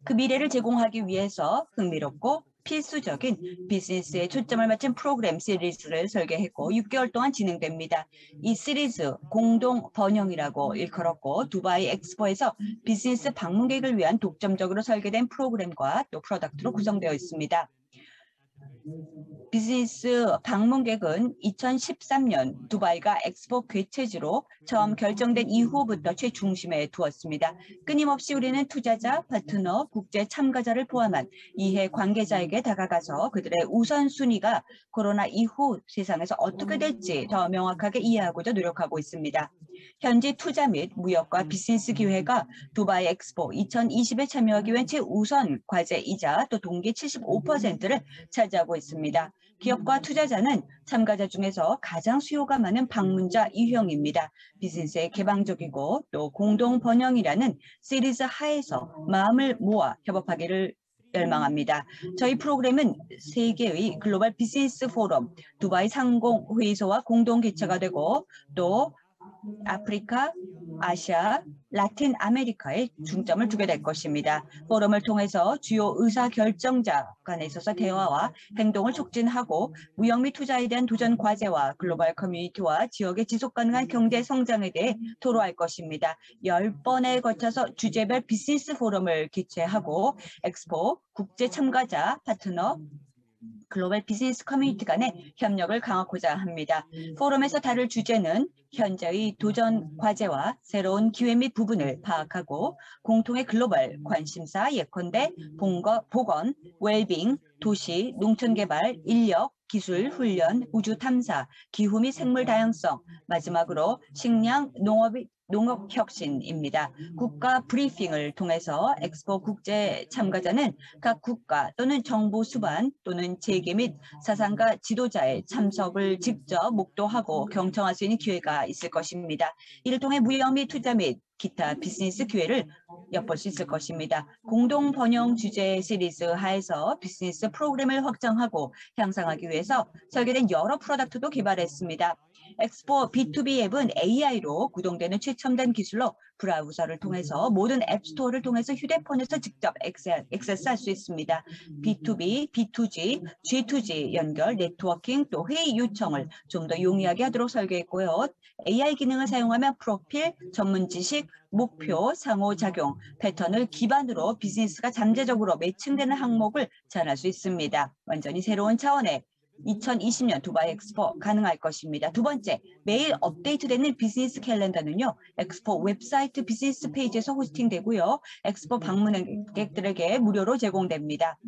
그 미래를 제공하기 위해서 흥미롭고 필수적인 비즈니스에 초점을 맞춘 프로그램 시리즈를 설계했고 6개월 동안 진행됩니다. 이 시리즈 공동 번영이라고 일컬었고 두바이 엑스포에서 비즈니스 방문객을 위한 독점적으로 설계된 프로그램과 또 프로덕트로 구성되어 있습니다. 비즈니스 방문객은 2013년 두바이가 엑스포 개최지로 처음 결정된 이후부터 최중심에 두었습니다. 끊임없이 우리는 투자자, 파트너, 국제 참가자를 포함한 이해 관계자에게 다가가서 그들의 우선순위가 코로나 이후 세상에서 어떻게 될지 더 명확하게 이해하고자 노력하고 있습니다. 현지 투자 및 무역과 비즈니스 기회가 두바이 엑스포 2020에 참여하기 위한 최우선 과제이자 또 동기 75%를 차지하고 있습니다. 기업과 투자자는 참가자 중에서 가장 수요가 많은 방문자 유형입니다. 비즈니스에 개방적이고 또 공동 번영이라는 시리즈 하에서 마음을 모아 협업하기를 열망합니다. 저희 프로그램은 세계의 글로벌 비즈니스 포럼, 두바이 상공회의소와 공동 개최가 되고 또 아프리카, 아시아, 라틴 아메리카에 중점을 두게 될 것입니다. 포럼을 통해서 주요 의사결정자 간에 있어서 대화와 행동을 촉진하고 무역 및 투자에 대한 도전 과제와 글로벌 커뮤니티와 지역의 지속가능한 경제 성장에 대해 토로할 것입니다. 10번에 거쳐서 주제별 비즈니스 포럼을 개최하고 엑스포, 국제 참가자, 파트너, 글로벌 비즈니스 커뮤니티 간의 협력을 강화하고자 합니다. 포럼에서 다룰 주제는 현재의 도전 과제와 새로운 기회 및 부분을 파악하고 공통의 글로벌 관심사 예컨대 보건, 웰빙, 도시, 농촌개발, 인력, 기술, 훈련, 우주 탐사, 기후 및 생물 다양성, 마지막으로 식량, 농업혁신입니다. 국가 브리핑을 통해서 엑스포 국제 참가자는 각 국가 또는 정부 수반 또는 재계 및 사상가 지도자의 참석을 직접 목도하고 경청할 수 있는 기회가 있을 것입니다. 이를 통해 무역 및 투자 및 기타 비즈니스 기회를 엿볼 수 있을 것입니다. 공동 번영 주제 시리즈 하에서 비즈니스 프로그램을 확장하고 향상하기 위해서 설계된 여러 프로덕트도 개발했습니다. 엑스포 B2B 앱은 AI로 구동되는 최첨단 기술로 브라우저를 통해서 모든 앱스토어를 통해서 휴대폰에서 직접 액세스할 수 있습니다. B2B, B2G, G2G 연결, 네트워킹, 또 회의 요청을 좀 더 용이하게 하도록 설계했고요. AI 기능을 사용하면 프로필, 전문 지식, 목표, 상호작용, 패턴을 기반으로 비즈니스가 잠재적으로 매칭되는 항목을 제안할 수 있습니다. 완전히 새로운 차원의 2020년 두바이 엑스포 가능할 것입니다. 두 번째, 매일 업데이트되는 비즈니스 캘린더는요. 엑스포 웹사이트 비즈니스 페이지에서 호스팅되고요. 엑스포 방문객들에게 무료로 제공됩니다.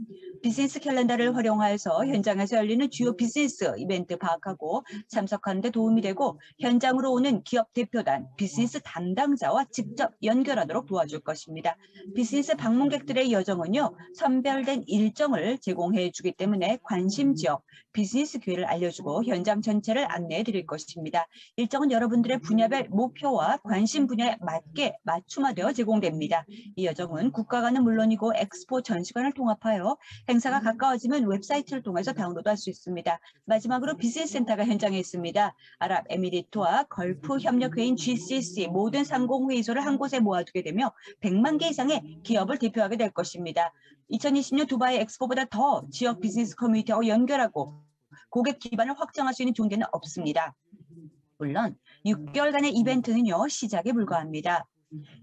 비즈니스 캘린더를 활용하여서 현장에서 열리는 주요 비즈니스 이벤트 파악하고 참석하는 데 도움이 되고 현장으로 오는 기업 대표단, 비즈니스 담당자와 직접 연결하도록 도와줄 것입니다. 비즈니스 방문객들의 여정은요. 선별된 일정을 제공해 주기 때문에 관심 지역, 비즈니스 기회를 알려주고 현장 전체를 안내해 드릴 것입니다. 일정은 여러분들의 분야별 목표와 관심 분야에 맞게 맞춤화되어 제공됩니다. 이 여정은 국가간은 물론이고 엑스포 전시관을 통합하여 행사가 가까워지면 웹사이트를 통해서 다운로드할 수 있습니다. 마지막으로 비즈니스 센터가 현장에 있습니다. 아랍에미리트와 걸프 협력회인 GCC 모든 상공회의소를 한 곳에 모아두게 되며 100만 개 이상의 기업을 대표하게 될 것입니다. 2020년 두바이 엑스포보다 더 지역 비즈니스 커뮤니티하고 연결하고 고객 기반을 확장할 수 있는 좋은 데는 없습니다. 물론 6개월간의 이벤트는요. 시작에 불과합니다.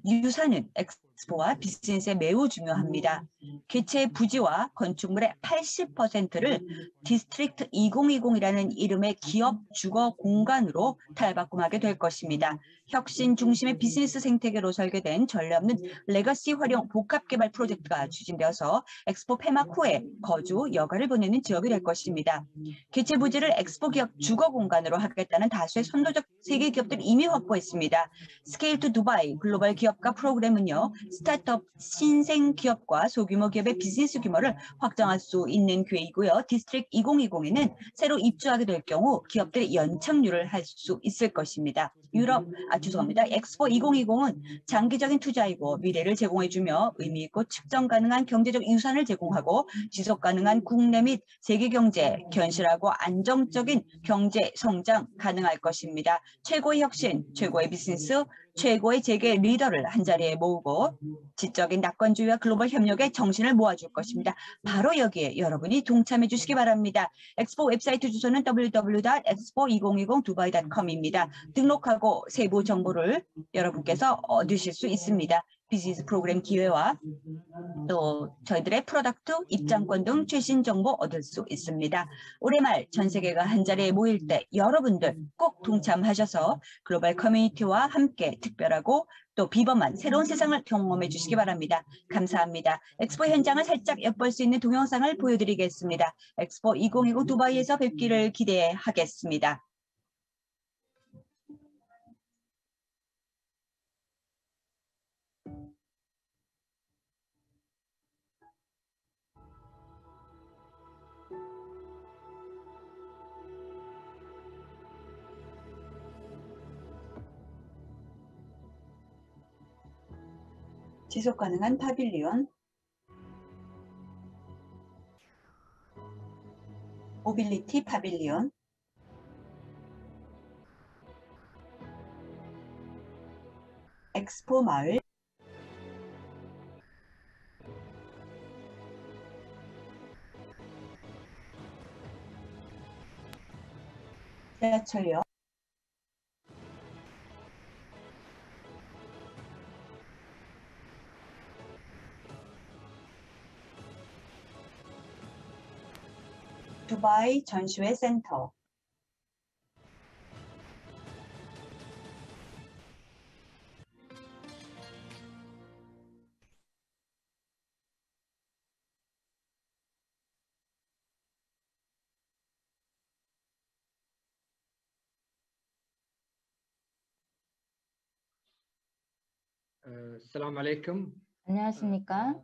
유사는 엑스포와 비즈니스에 매우 중요합니다. 개최 부지와 건축물의 80%를 디스트릭트 2020이라는 이름의 기업 주거 공간으로 탈바꿈하게 될 것입니다. 혁신 중심의 비즈니스 생태계로 설계된 전례 없는 레거시 활용 복합 개발 프로젝트가 추진되어서 엑스포 폐막 후에 거주, 여가를 보내는 지역이 될 것입니다. 개최 부지를 엑스포 기업 주거 공간으로 하겠다는 다수의 선도적 세계 기업들이 이미 확보했습니다. 스케일 투 두바이 글로벌 기업가 프로그램은요. 스타트업 신생 기업과 소규모 기업의 비즈니스 규모를 확장할 수 있는 기회이고요. 디스트릭트 2020에는 새로 입주하게 될 경우 기업들이 연착륙을 할 수 있을 것입니다. 엑스포 2020은 장기적인 투자이고 미래를 제공해주며 의미있고 측정 가능한 경제적 유산을 제공하고 지속 가능한 국내 및 세계 경제, 견실하고 안정적인 경제 성장 가능할 것입니다. 최고의 혁신, 최고의 비즈니스, 최고의 재계 리더를 한자리에 모으고 지적인 낙관주의와 글로벌 협력의 정신을 모아줄 것입니다. 바로 여기에 여러분이 동참해 주시기 바랍니다. 엑스포 웹사이트 주소는 www.expo2020dubai.com입니다. 등록하고 세부 정보를 여러분께서 얻으실 수 있습니다. 비즈니스 프로그램 기회와 또 저희들의 프로덕트 입장권 등 최신 정보 얻을 수 있습니다. 올해 말 전 세계가 한자리에 모일 때 여러분들 꼭 동참하셔서 글로벌 커뮤니티와 함께 특별하고 또 비범한 새로운 세상을 경험해 주시기 바랍니다. 감사합니다. 엑스포 현장을 살짝 엿볼 수 있는 동영상을 보여드리겠습니다. 엑스포 2020 두바이에서 뵙기를 기대하겠습니다. 지속 가능한 파빌리온, 모빌리티 파빌리온, 엑스포 마을, 지하철역, 두바이 전시회 센터, السلام عليكم. 안녕하십니까?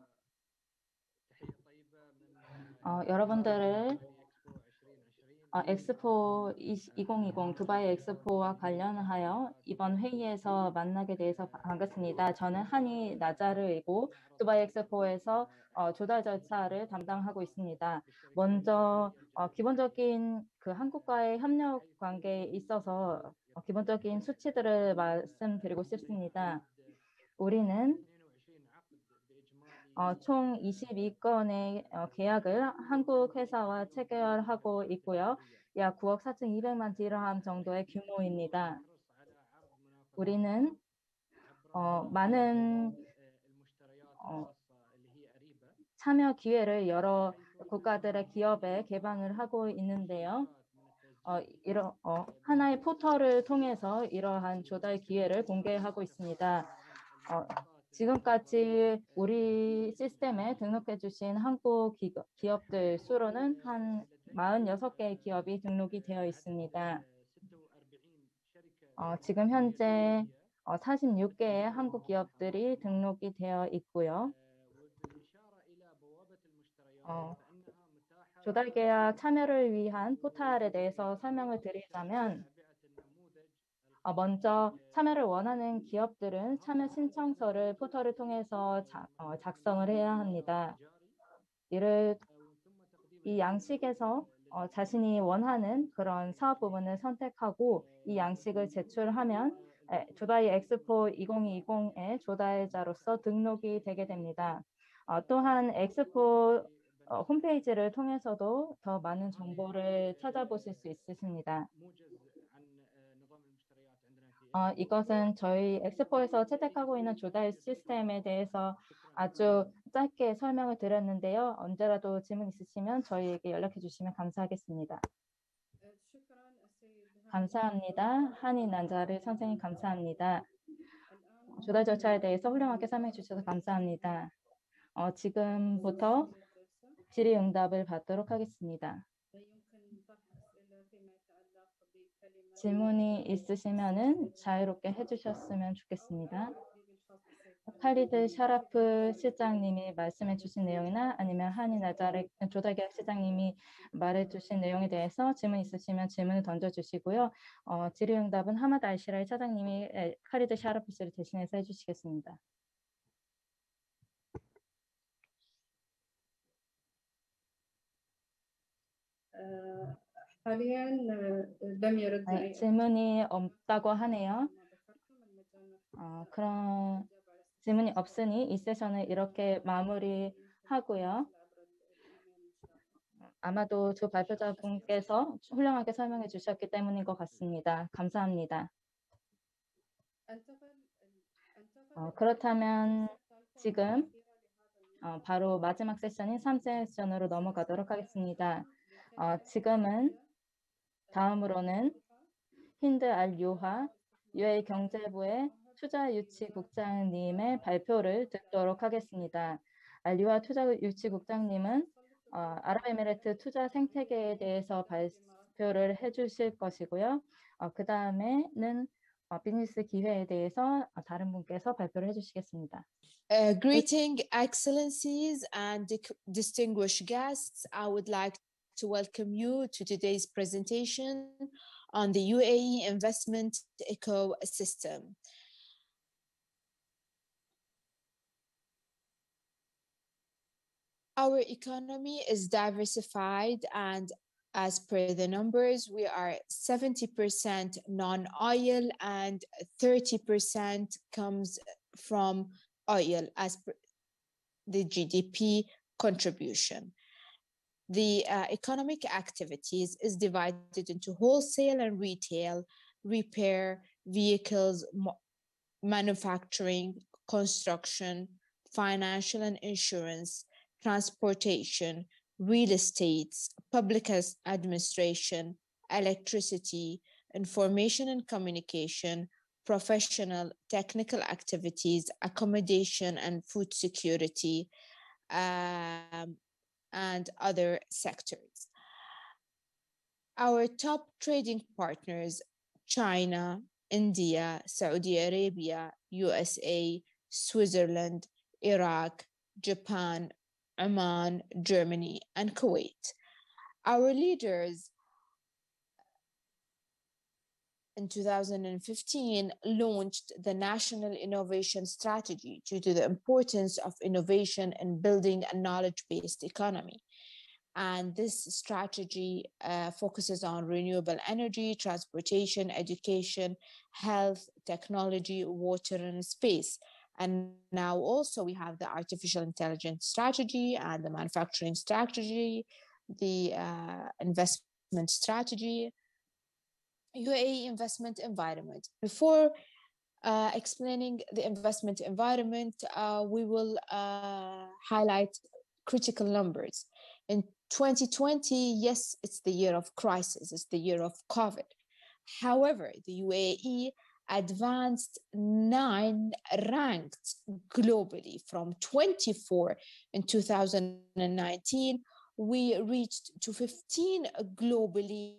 여러분들을 엑스포 2020 두바이 엑스포와 관련하여 이번 회의에서 만나게 돼서 반갑습니다. 저는 하니 나자르이고 두바이 엑스포에서 조달 절차를 담당하고 있습니다. 먼저 기본적인 그 한국과의 협력 관계에 있어서 기본적인 수치들을 말씀드리고 싶습니다. 우리는 총 22건의 계약을 한국 회사와 체결하고 있고요. 약 9억 4,200만 디르함 정도의 규모입니다. 우리는 많은 참여 기회를 여러 국가들의 기업에 개방을 하고 있는데요. 하나의 포털을 통해서 이러한 조달 기회를 공개하고 있습니다. 지금까지 우리 시스템에 등록해 주신 한국 기업들 수로는 한 46개의 기업이 등록이 되어 있습니다. 지금 현재 46개의 한국 기업들이 등록이 되어 있고요. 조달 계약 참여를 위한 포털에 대해서 설명을 드리자면 먼저 참여를 원하는 기업들은 참여 신청서를 포털을 통해서 작성을 해야 합니다. 이 양식에서 자신이 원하는 그런 사업 부분을 선택하고 이 양식을 제출하면 두바이 엑스포 2020의 조달자로서 등록이 되게 됩니다. 또한 엑스포 홈페이지를 통해서도 더 많은 정보를 찾아보실 수 있으십니다. 이것은 저희 엑스포에서 채택하고 있는 조달 시스템에 대해서 아주 짧게 설명을 드렸는데요. 언제라도 질문 있으시면 저희에게 연락해 주시면 감사하겠습니다. 감사합니다. 한인 난자르 선생님 감사합니다. 조달 절차에 대해서 훌륭하게 설명해 주셔서 감사합니다. 지금부터 질의응답을 받도록 하겠습니다. 질문이 있으시면은 자유롭게 해주셨으면 좋겠습니다. 칼리드 샤라프 실장님이 말씀해 주신 내용이나 아니면 한인 나자르 조달계약 실장님이 말해 주신 내용에 대해서 질문 있으시면 질문을 던져주시고요. 질의응답은 하마드 알시라이 차장님이 칼리드 샤라프 씨를 대신해서 해주시겠습니다. 질문이 없다고 하네요. 그런 질문이 없으니 이 세션을 이렇게 마무리하고요. 아마도 두 발표자분께서 훌륭하게 설명해 주셨기 때문인 것 같습니다. 감사합니다. 그렇다면 지금 바로 마지막 세션인 3세션으로 넘어가도록 하겠습니다. 지금은 다음으로는 힌드 알 유하 UAE 경제부의 투자유치국장님의 발표를 듣도록 하겠습니다. 알 유하 투자유치국장님은 아랍에미레이트 투자 생태계에 대해서 발표를 해주실 것이고요. 그 다음에는 비즈니스 기회에 대해서 다른 분께서 발표를 해주시겠습니다. Greeting, excellencies and distinguished guests. I would like to welcome you to today's presentation on the UAE investment ecosystem. Our economy is diversified, and as per the numbers, we are 70% non-oil and 30% comes from oil as per the GDP contribution. The economic activities is divided into wholesale and retail, repair, vehicles, manufacturing, construction, financial and insurance, transportation, real estate, public administration, electricity, information and communication, professional, technical activities, accommodation and food security, and other sectors. Our top trading partners, China, India, Saudi Arabia, USA, Switzerland, Iraq, Japan, Oman, Germany, and Kuwait. Our leaders in 2015 launched the National Innovation Strategy due to the importance of innovation in building a knowledge-based economy. And this strategy focuses on renewable energy, transportation, education, health, technology, water, and space. And now also we have the artificial intelligence strategy and the manufacturing strategy, the investment strategy, UAE investment environment. Before explaining the investment environment, we will highlight critical numbers. In 2020, yes, it's the year of crisis, it's the year of COVID. However, the UAE advanced 9 ranked globally from 24 in 2019. We reached to 15 globally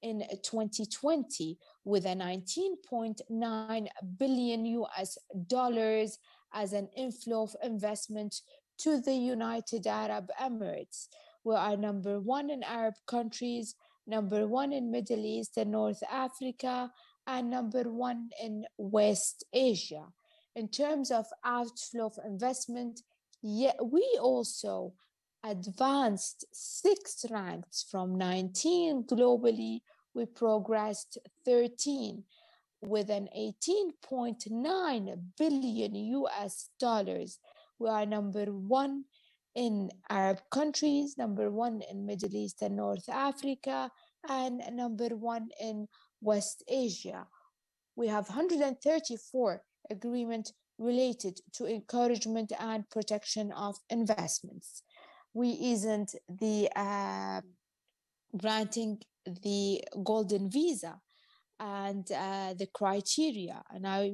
in 2020 with a $19.9 billion US dollars as an inflow of investment to the United Arab Emirates. We are number 1 in Arab countries, number 1 in Middle East and North Africa, and number 1 in West Asia. In terms of outflow of investment, we also advanced 6 ranks from 19 globally. We progressed 13 with an $18.9 billion US dollars. We are number 1 in Arab countries, number 1 in Middle East and North Africa, and number 1 in West Asia. We have 134 agreements related to encouragement and protection of investments. We isn't the granting the golden visa and the criteria, and I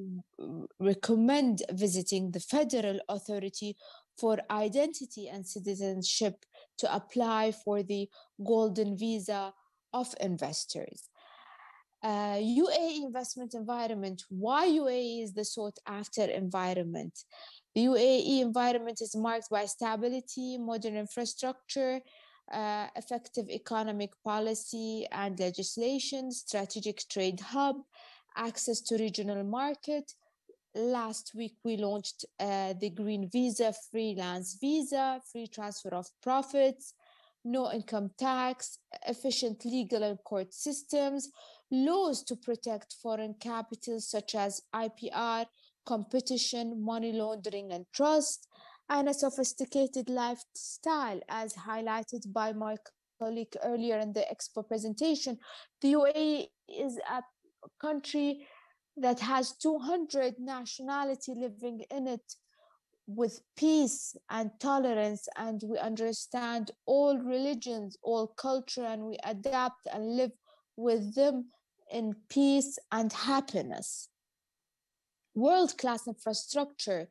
recommend visiting the Federal Authority for Identity and Citizenship to apply for the golden visa of investors. UAE investment environment. Why UAE is the sought after environment? The UAE environment is marked by stability, modern infrastructure, effective economic policy and legislation, strategic trade hub, access to regional market. Last week, we launched the Green Visa, freelance visa, free transfer of profits, no income tax, efficient legal and court systems, laws to protect foreign capital such as IPR, competition, money laundering and trust, and a sophisticated lifestyle, as highlighted by my colleague earlier in the Expo presentation. The UAE is a country that has 200 nationality living in it with peace and tolerance, and we understand all religions, all culture, and we adapt and live with them in peace and happiness. World-class infrastructure,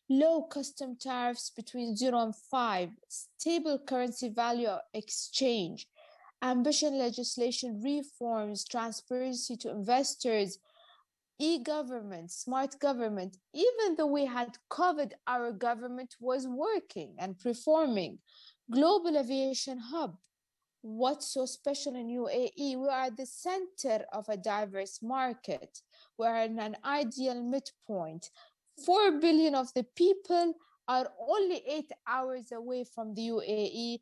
low custom tariffs between 0 and 5, stable currency value exchange, ambition legislation reforms, transparency to investors, e-government, smart government. Even though we had COVID, our government was working and performing. Global aviation hub. What's so special in UAE? We are the center of a diverse market. We are in an ideal midpoint. 4 billion of the people are only 8 hours away from the UAE.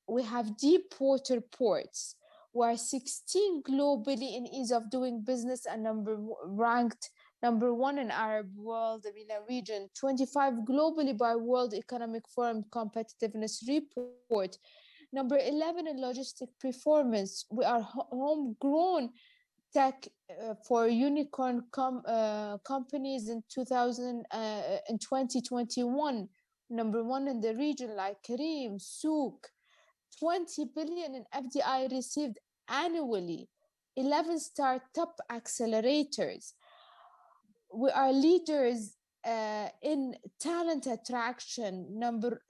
We have deep water ports. We are 16 globally in ease of doing business and ranked number 1 in Arab world, the MENA region, 25 globally by World Economic Forum Competitiveness Report. Number 11 in logistic performance. We are homegrown tech for unicorn companies in 2021. Number 1 in the region, like Careem, Souk. 20 billion in FDI received annually. 11 startup accelerators. We are leaders in talent attraction, number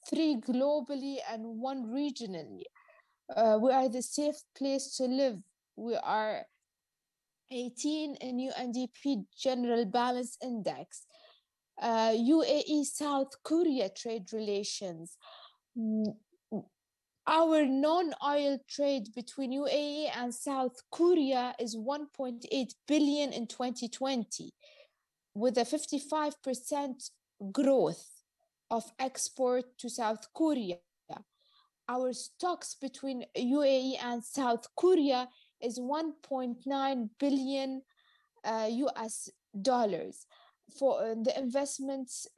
3 globally and 1 regionally. We are the safe place to live. We are 18 in UNDP General Balance Index. UAE South Korea trade relations. Our non-oil trade between UAE and South Korea is 1.8 billion in 2020, with a 55% growth of export to South Korea. Our stocks between UAE and South Korea is 1.9 billion US dollars for the investments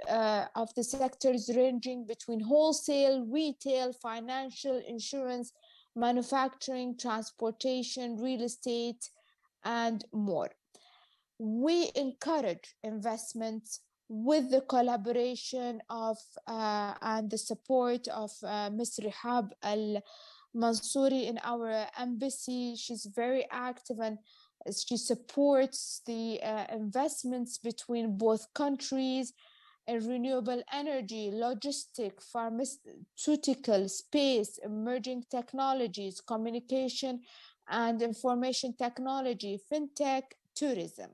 of the sectors ranging between wholesale, retail, financial, insurance, manufacturing, transportation, real estate, and more. We encourage investments with the collaboration of and the support of Ms. Rihab Al-Mansouri in our embassy. She's very active and she supports the investments between both countries in renewable energy, logistic, pharmaceutical, space, emerging technologies, communication and information technology, fintech, tourism.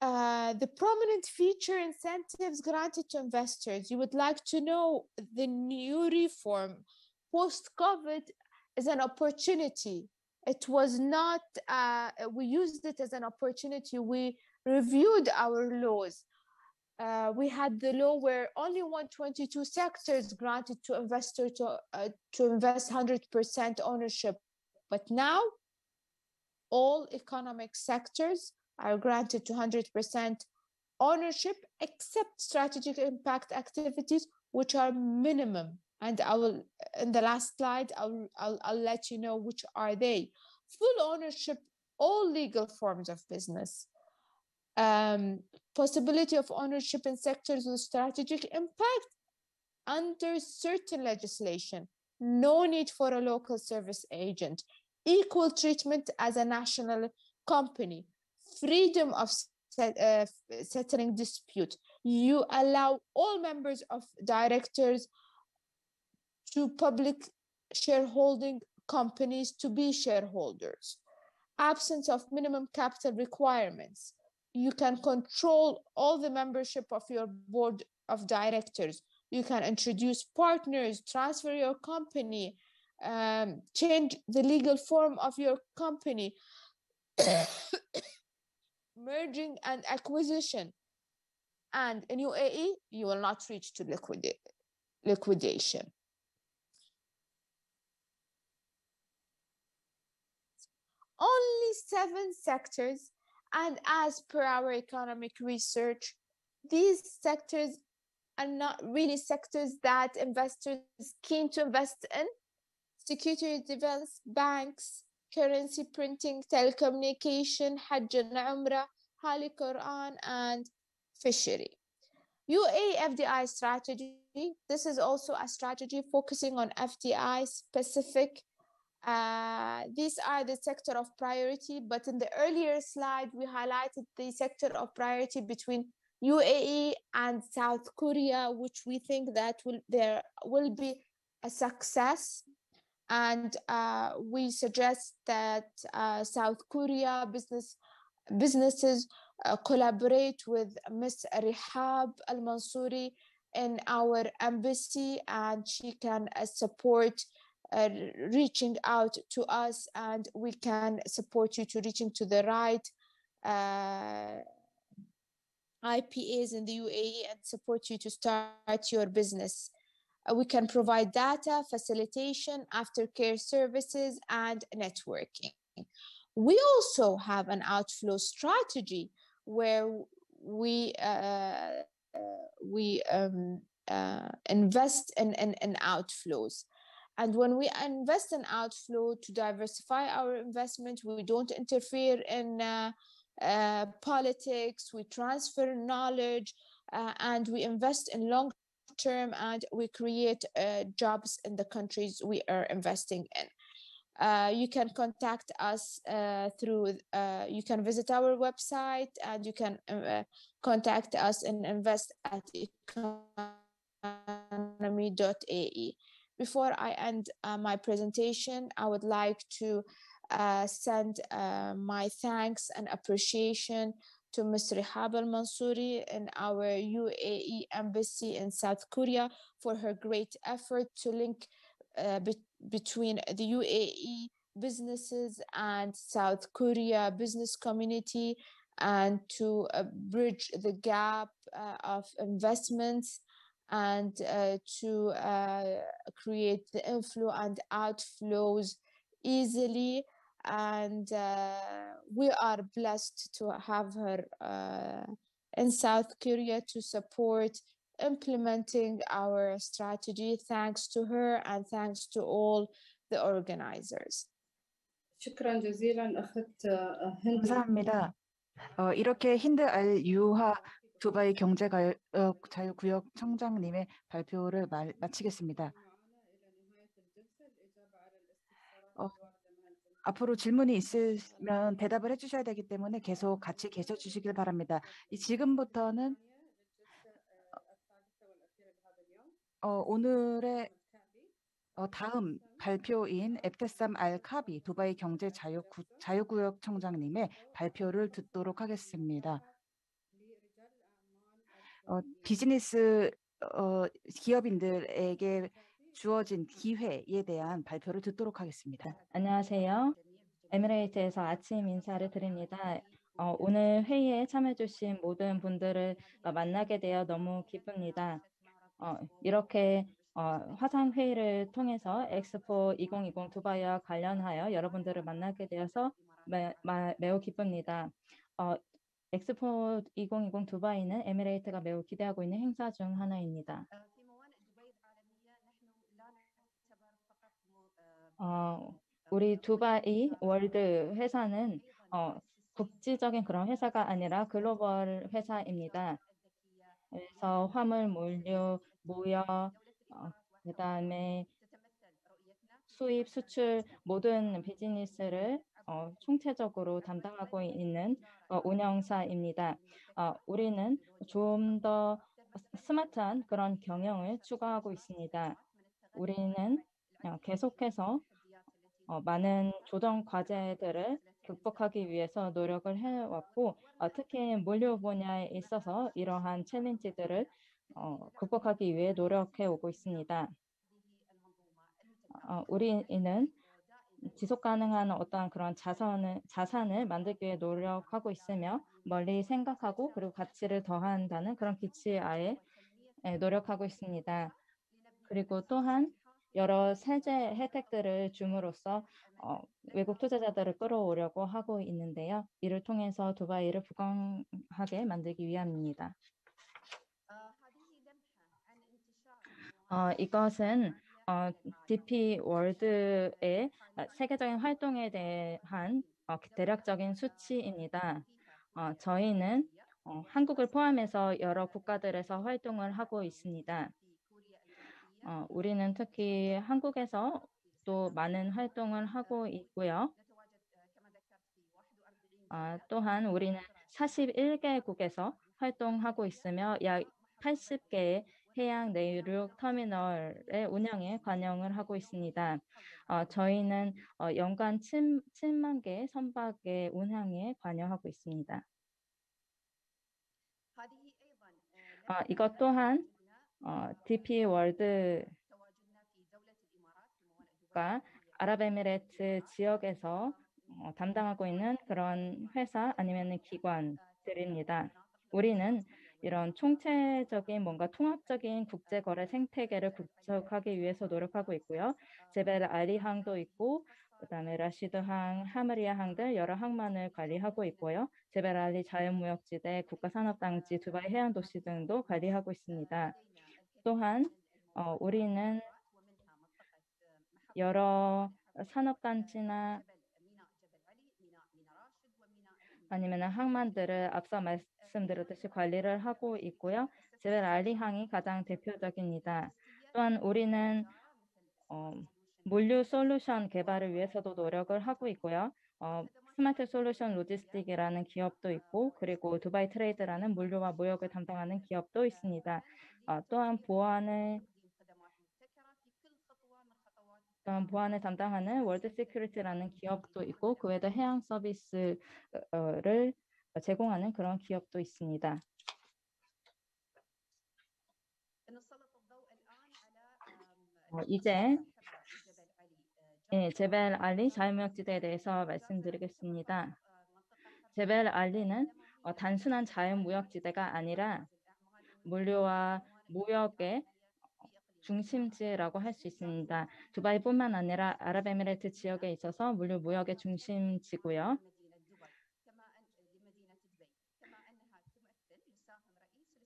The prominent feature incentives granted to investors. You would like to know the new reform post-COVID is an opportunity. It was not, we used it as an opportunity. We reviewed our laws. We had the law where only 122 sectors granted to investors to invest 100% ownership. But now all economic sectors are granted 100% ownership, except strategic impact activities, which are minimum. And I will, in the last slide, I'll let you know which are they. Full ownership, all legal forms of business. Possibility of ownership in sectors with strategic impact under certain legislation. No need for a local service agent. Equal treatment as a national company. Freedom of settling dispute. You allow all members of directors to public shareholding companies to be shareholders. Absence of minimum capital requirements. You can control all the membership of your board of directors. You can introduce partners, transfer your company, change the legal form of your company, merging and acquisition. And in UAE, you will not reach to liquidation. Only 7 sectors And as per our economic research, these sectors are not really sectors that investors keen to invest in. Security defense, banks, currency printing, telecommunication, Hajj and Umrah, Holy Quran, and fishery. UAE FDI strategy. This is also a strategy focusing on FDI specific. These are the sector of priority, but in the earlier slide, we highlighted the sector of priority between UAE and South Korea, which we think that there will be a success. And we suggest that South Korea businesses collaborate with Ms. Rihab Al-Mansouri in our embassy, and she can support reaching out to us, and we can support you to reaching to the right IPAs in the UAE and support you to start your business. We can provide data, facilitation, aftercare services, and networking. We also have an outflow strategy where we invest in outflows. And when we invest in outflow to diversify our investment, we don't interfere in politics, we transfer knowledge, and we invest in long term, and we create jobs in the countries we are investing in. You can contact us through, you can visit our website, and you can contact us and invest at economy.ae. Before I end my presentation, I would like to send my thanks and appreciation to Ms. Rihab Al-Mansouri in our UAE embassy in South Korea for her great effort to link between the UAE businesses and South Korea business community, and to bridge the gap of investments, and to create the inflow and outflows easily. And we are blessed to have her in South Korea to support implementing our strategy. Thanks to her and thanks to all the organizers. شكرا جزيلا أخت هند. 감사합니다. 이렇게 힌드 알 유하 두바이 자유구역 청장님의 발표를 마치겠습니다. 앞으로 질문이 있으면 대답을 해주셔야 되기 때문에 계속 같이 계셔 주시길 바랍니다. 지금부터는 오늘의 다음 발표인 앱테삼 알카비 두바이 경제 자유구역 청장님의 발표를 듣도록 하겠습니다. 비즈니스 기업인들에게 주어진 기회에 대한 발표를 듣도록 하겠습니다. 안녕하세요. 에미레이트에서 아침 인사를 드립니다. 오늘 회의에 참여해 주신 모든 분들을 만나게 되어 너무 기쁩니다. 이렇게 화상 회의를 통해서 엑스포 2020 두바이와 관련하여 여러분들을 만나게 되어서 매우 기쁩니다. 엑스포 2020 두바이는 에미레이트가 매우 기대하고 있는 행사 중 하나입니다. 우리 두바이 월드 회사는 국지적인 그런 회사가 아니라 글로벌 회사입니다. 그래서 화물, 물류, 무역, 그다음에 수입, 수출 모든 비즈니스를 총체적으로 담당하고 있는 운영사입니다. 우리는 좀 더 스마트한 그런 경영을 추구하고 있습니다. 우리는 계속해서 많은 조정 과제들을 극복하기 위해서 노력을 해왔고, 특히 물류 분야에 있어서 이러한 챌린지들을 극복하기 위해 노력해 오고 있습니다. 우리는 지속 가능한 어떠한 그런 자산을 만들기 위해 노력하고 있으며 멀리 생각하고 그리고 가치를 더한다는 그런 기치하에 노력하고 있습니다. 그리고 또한 여러 세제 혜택들을 줌으로써 외국 투자자들을 끌어오려고 하고 있는데요. 이를 통해서 두바이를 부강하게 만들기 위함입니다. 이것은 DP 월드의 세계적인 활동에 대한 대략적인 수치입니다. 저희는 한국을 포함해서 여러 국가들에서 활동을 하고 있습니다. 우리는 특히 한국에서 또 많은 활동을 하고 있고요. 또한 우리는 41개국에서 활동하고 있으며 약 80개의 해양 내륙 터미널의 운영에 관여를 하고 있습니다. 저희는 연간 7만 개의 선박의 운항에 관여하고 있습니다. 이것 또한 DP 월드가 아랍에미레이트 지역에서 담당하고 있는 그런 회사 아니면 기관들입니다. 우리는 이런 총체적인 뭔가 통합적인 국제거래 생태계를 구축하기 위해서 노력하고 있고요. 제벨 알리 항도 있고 그다음에 라시드 항, 하므리아 항들 여러 항만을 관리하고 있고요. 제벨 알리 자연무역지대, 국가산업단지, 두바이 해안도시 등도 관리하고 있습니다. 또한 우리는 여러 산업단지나 아니면 항만들을 앞서 말씀드렸듯이 관리를 하고 있고요. 제벨 알리 항이 가장 대표적입니다. 또한 우리는 물류 솔루션 개발을 위해서도 노력을 하고 있고요. 스마트 솔루션 로지스틱이라는 기업도 있고 그리고 두바이 트레이드라는 물류와 무역을 담당하는 기업도 있습니다. 또한 보안을 담당하는 월드 시큐리티라는 기업도 있고 그 외에도 해양 서비스를 제공하는 그런 기업도 있습니다. 이제 제벨 알리 자연무역지대에 대해서 말씀드리겠습니다. 제벨 알리는 단순한 자연무역지대가 아니라 물류와 무역의 중심지라고 할 수 있습니다. 두바이뿐만 아니라 아랍에미레이트 지역에 있어서 물류 무역의 중심지고요.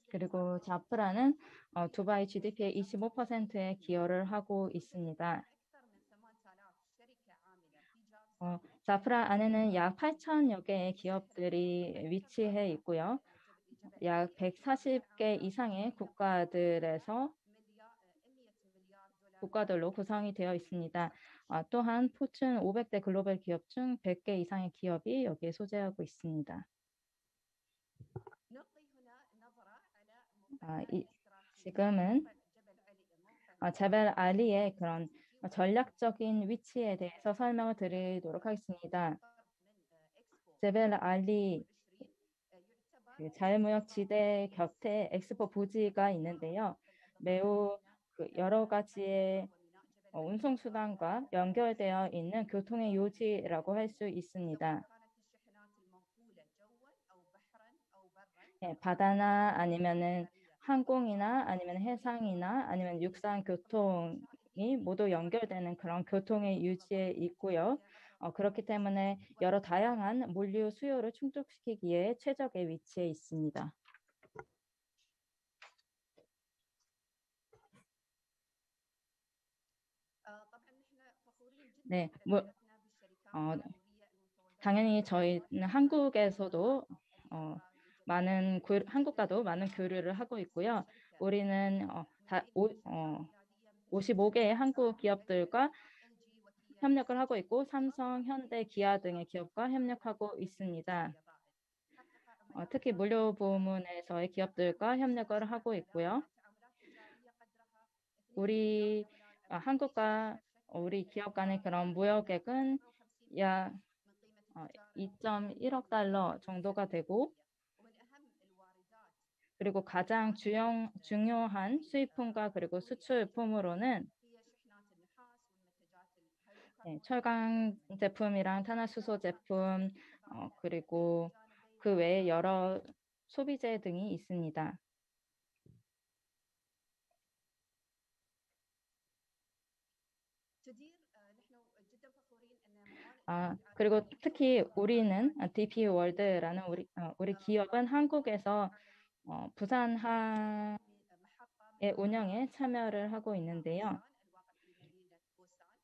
그리고 자프라는 두바이 GDP의 25%에 기여를 하고 있습니다. 자프라 안에는 약 8천여 개의 기업들이 위치해 있고요. 약 140개 이상의 국가들로 구성이 되어 있습니다. 또한 포춘 500대 글로벌 기업 중 100개 이상의 기업이 여기에 소재하고 있습니다. 지금은 제벨 알리의 그런 전략적인 위치에 대해서 설명을 드리도록 하겠습니다. 제벨 알리 자유무역 지대 곁에 엑스포 부지가 있는데요. 매우 여러 가지의 운송수단과 연결되어 있는 교통의 요지라고 할 수 있습니다. 바다나 아니면은 항공이나 아니면 해상이나 아니면 육상 교통이 모두 연결되는 그런 교통의 유지에 있고요. 그렇기 때문에 여러 다양한 물류 수요를 충족시키기에 최적의 위치에 있습니다. 네, 당연히 저희는 한국에서도 한국과도 많은 교류를 하고 있고요. 우리는 55개의 한국 기업들과 협력을 하고 있고 삼성, 현대, 기아 등의 기업과 협력하고 있습니다. 특히 물류 부문에서의 기업들과 협력을 하고 있고요. 우리 한국과 우리 기업 간의 그런 무역액은 약 2.1억 달러 정도가 되고 그리고 가장 중요한 수입품과 그리고 수출품으로는 철강 제품이랑 탄화수소 제품 그리고 그 외에 여러 소비재 등이 있습니다. 그리고 특히 우리는 DP 월드라는 우리 기업은 한국에서 부산항의 운영에 참여를 하고 있는데요.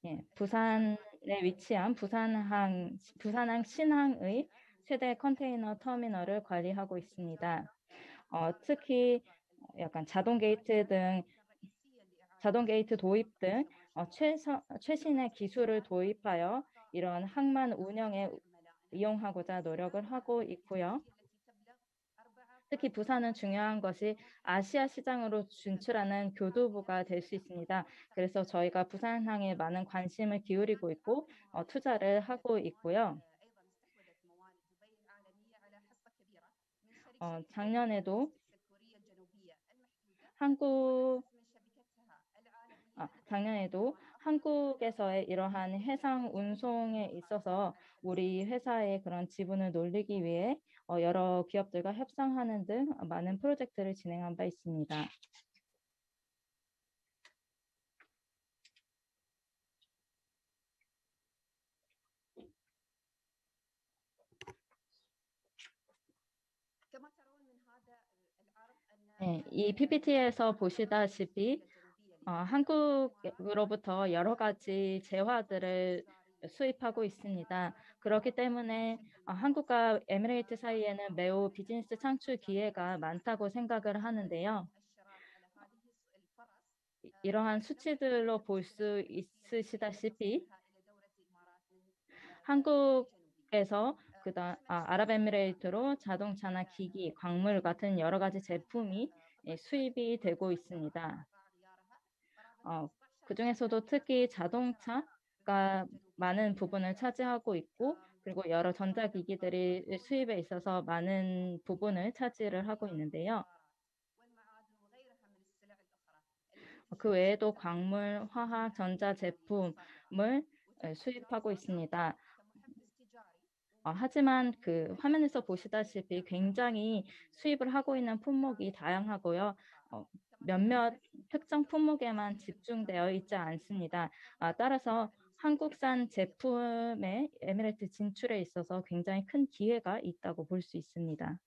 예, 부산에 위치한 부산항 신항의 최대 컨테이너 터미널을 관리하고 있습니다. 특히 약간 자동 게이트 도입 등 최신의 기술을 도입하여 이런 항만 운영에 이용하고자 노력을 하고 있고요. 특히 부산은 중요한 것이 아시아 시장으로 진출하는 교두보가 될 수 있습니다. 그래서 저희가 부산항에 많은 관심을 기울이고 있고 투자를 하고 있고요. 작년에도 한국에서의 이러한 해상 운송에 있어서 우리 회사의 그런 지분을 놀리기 위해 여러 기업들과 협상하는 등 많은 프로젝트를 진행한 바 있습니다. 네, 이 PPT에서 보시다시피 한국으로부터 여러 가지 재화들을 수입하고 있습니다. 그렇기 때문에 한국과 에미레이트 사이에는 매우 비즈니스 창출 기회가 많다고 생각을 하는데요. 이러한 수치들로 볼 수 있으시다시피 한국에서 아랍에미레이트로 자동차나 기기, 광물 같은 여러 가지 제품이 수입이 되고 있습니다. 그중에서도 특히 자동차가 많은 부분을 차지하고 있고 그리고 여러 전자기기들이 수입에 있어서 많은 부분을 차지를 하고 있는데요. 그 외에도 광물, 화학, 전자 제품을 수입하고 있습니다. 하지만 그 화면에서 보시다시피 굉장히 수입을 하고 있는 품목이 다양하고요. 몇몇 특정 품목에만 집중되어 있지 않습니다. 따라서 한국산 제품의 에미레이트 진출에 있어서 굉장히 큰 기회가 있다고 볼 수 있습니다.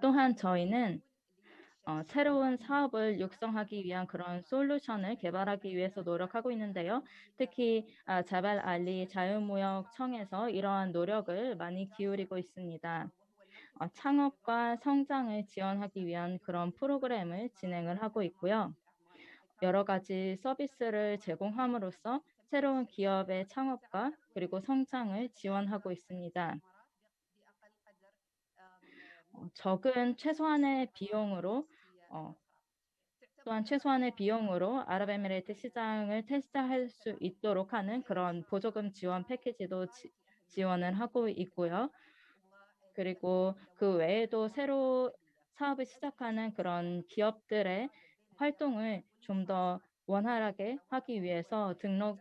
또한 저희는 새로운 사업을 육성하기 위한 그런 솔루션을 개발하기 위해서 노력하고 있는데요. 특히 자발 알리 자유무역청에서 이러한 노력을 많이 기울이고 있습니다. 창업과 성장을 지원하기 위한 그런 프로그램을 진행을 하고 있고요. 여러 가지 서비스를 제공함으로써 새로운 기업의 창업과 그리고 성장을 지원하고 있습니다. 적은 최소한의 비용으로 또한 최소한의 비용으로 아랍에미레이트 시장을 테스트할 수 있도록 하는 그런 보조금 지원 패키지도 지원을 하고 있고요. 그리고 그 외에도 새로 사업을 시작하는 그런 기업들의 활동을 좀 더 원활하게 하기 위해서 등록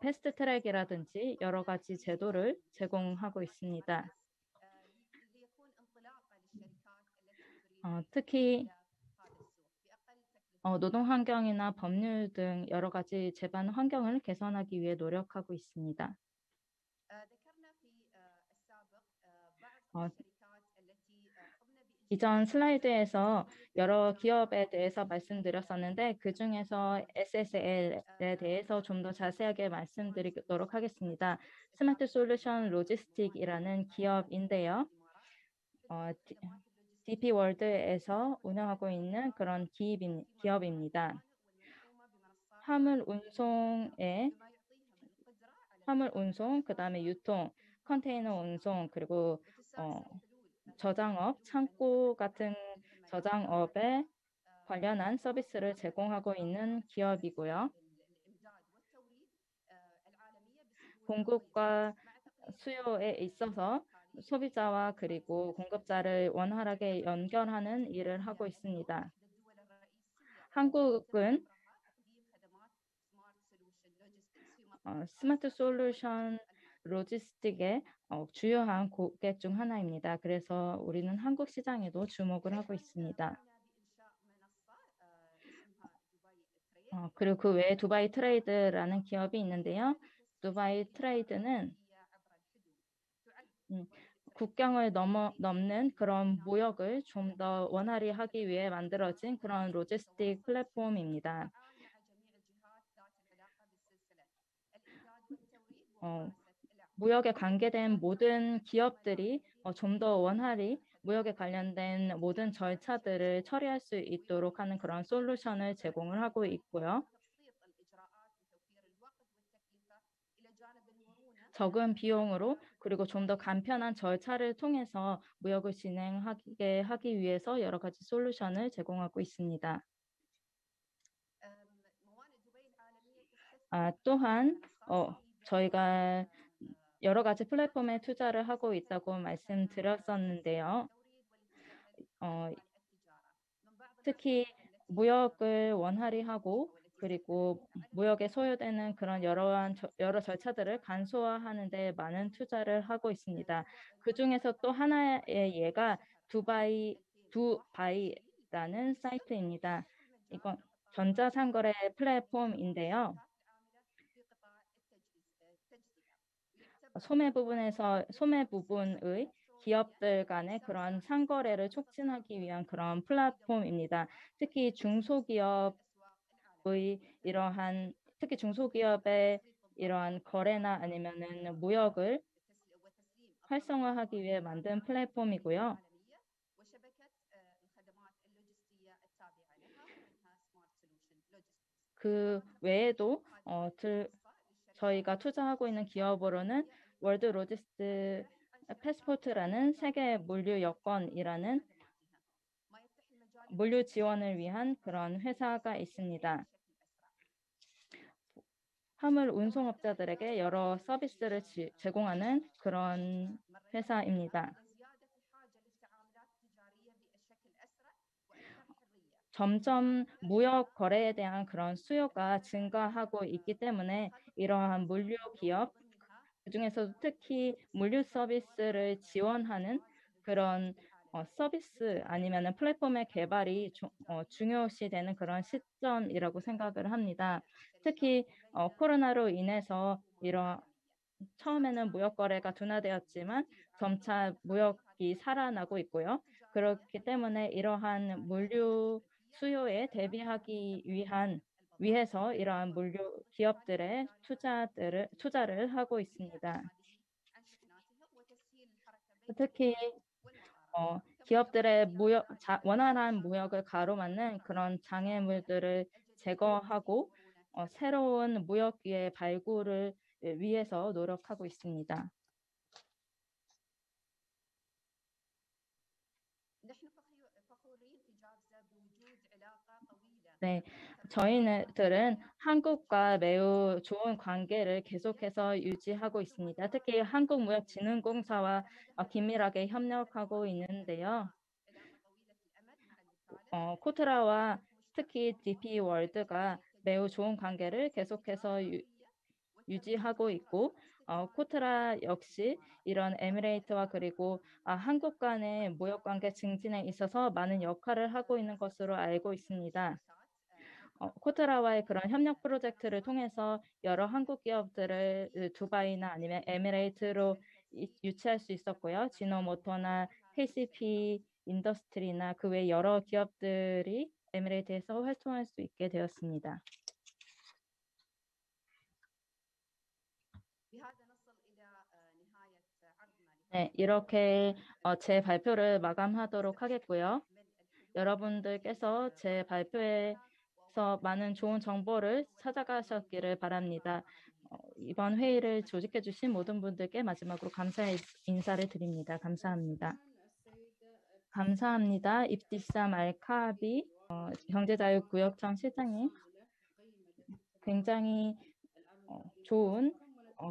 패스트 트랙이라든지 여러 가지 제도를 제공하고 있습니다. 특히 노동 환경이나 법률 등 여러 가지 제반 환경을 개선하기 위해 노력하고 있습니다. 이전 슬라이드에서 여러 기업에 대해서 말씀드렸었는데 그중에서 SSL에 대해서 좀 더 자세하게 말씀드리도록 하겠습니다. 스마트 솔루션 로지스틱이라는 기업인데요. DP 월드에서 운영하고 있는 그런 기업입니다. 화물 운송, 그다음에 유통, 컨테이너 운송, 그리고 저장업, 창고 같은 저장업에 관련한 서비스를 제공하고 있는 기업이고요. 공급과 수요에 있어서 소비자와 그리고 공급자를 원활하게 연결하는 일을 하고 있습니다. 한국은 스마트 솔루션 로지스틱의 주요한 고객 중 하나입니다. 그래서 우리는 한국 시장에도 주목을 하고 있습니다. 그리고 그 외에 두바이 트레이드라는 기업이 있는데요. 두바이 트레이드는 국경을 넘는 그런 무역을 좀 더 원활히 하기 위해 만들어진 그런 로지스틱 플랫폼입니다. 무역에 관계된 모든 기업들이 좀 더 원활히 무역에 관련된 모든 절차들을 처리할 수 있도록 하는 그런 솔루션을 제공을 하고 있고요. 적은 비용으로 그리고 좀 더 간편한 절차를 통해서 무역을 진행하게 하기 위해서 여러 가지 솔루션을 제공하고 있습니다. 또한 저희가 여러 가지 플랫폼에 투자를 하고 있다고 말씀드렸었는데요. 특히 무역을 원활히 하고 그리고 무역에 소요되는 그런 여러 절차들을 간소화하는 데 많은 투자를 하고 있습니다. 그 중에서 또 하나의 예가 두바이라는 사이트입니다. 이건 전자상거래 플랫폼인데요. 소매 부분의 기업들 간의 그런 상거래를 촉진하기 위한 그런 플랫폼입니다. 특히 중소기업의 이러한 거래나 아니면은 무역을 활성화하기 위해 만든 플랫폼이고요. 그 외에도 저희가 투자하고 있는 기업으로는 월드 로지스트 패스포트라는 세계 물류 여권이라는 물류 지원을 위한 그런 회사가 있습니다. 화물 운송업자들에게 여러 서비스를 제공하는 그런 회사입니다. 점점 무역 거래에 대한 그런 수요가 증가하고 있기 때문에 이러한 물류 기업, 그중에서도 특히 물류 서비스를 지원하는 그런 서비스 아니면 플랫폼의 개발이 중요시되는 그런 시점이라고 생각을 합니다. 특히 코로나로 인해서 처음에는 무역 거래가 둔화되었지만 점차 무역이 살아나고 있고요. 그렇기 때문에 이러한 물류 수요에 대비하기 위해서 이러한 물류 기업들의 투자를 하고 있습니다. 특히 기업들의 원활한 무역을 가로막는 그런 장애물들을 제거하고 새로운 무역 기회 발굴을 위해서 노력하고 있습니다. 네, 저희들은 한국과 매우 좋은 관계를 계속해서 유지하고 있습니다. 특히 한국무역진흥공사와 긴밀하게 협력하고 있는데요. 코트라와 특히 DP월드가 매우 좋은 관계를 계속해서 유지하고 있고 코트라 역시 이런 에미레이트와 그리고 한국 간의 무역 관계 증진에 있어서 많은 역할을 하고 있는 것으로 알고 있습니다. 코트라와의 그런 협력 프로젝트를 통해서 여러 한국 기업들을 두바이나 아니면 에미레이트로 유치할 수 있었고요. 지노모토나 KCP 인더스트리나 그 외 여러 기업들이 에미레이트에서 활동할 수 있게 되었습니다. 네, 이렇게 제 발표를 마감하도록 하겠고요. 여러분들께서 제 발표에서 많은 좋은 정보를 찾아가셨기를 바랍니다. 이번 회의를 조직해 주신 모든 분들께 마지막으로 감사의 인사를 드립니다. 감사합니다. 감사합니다. 입티삼 알카비 경제자유구역청 실장님, 굉장히 좋은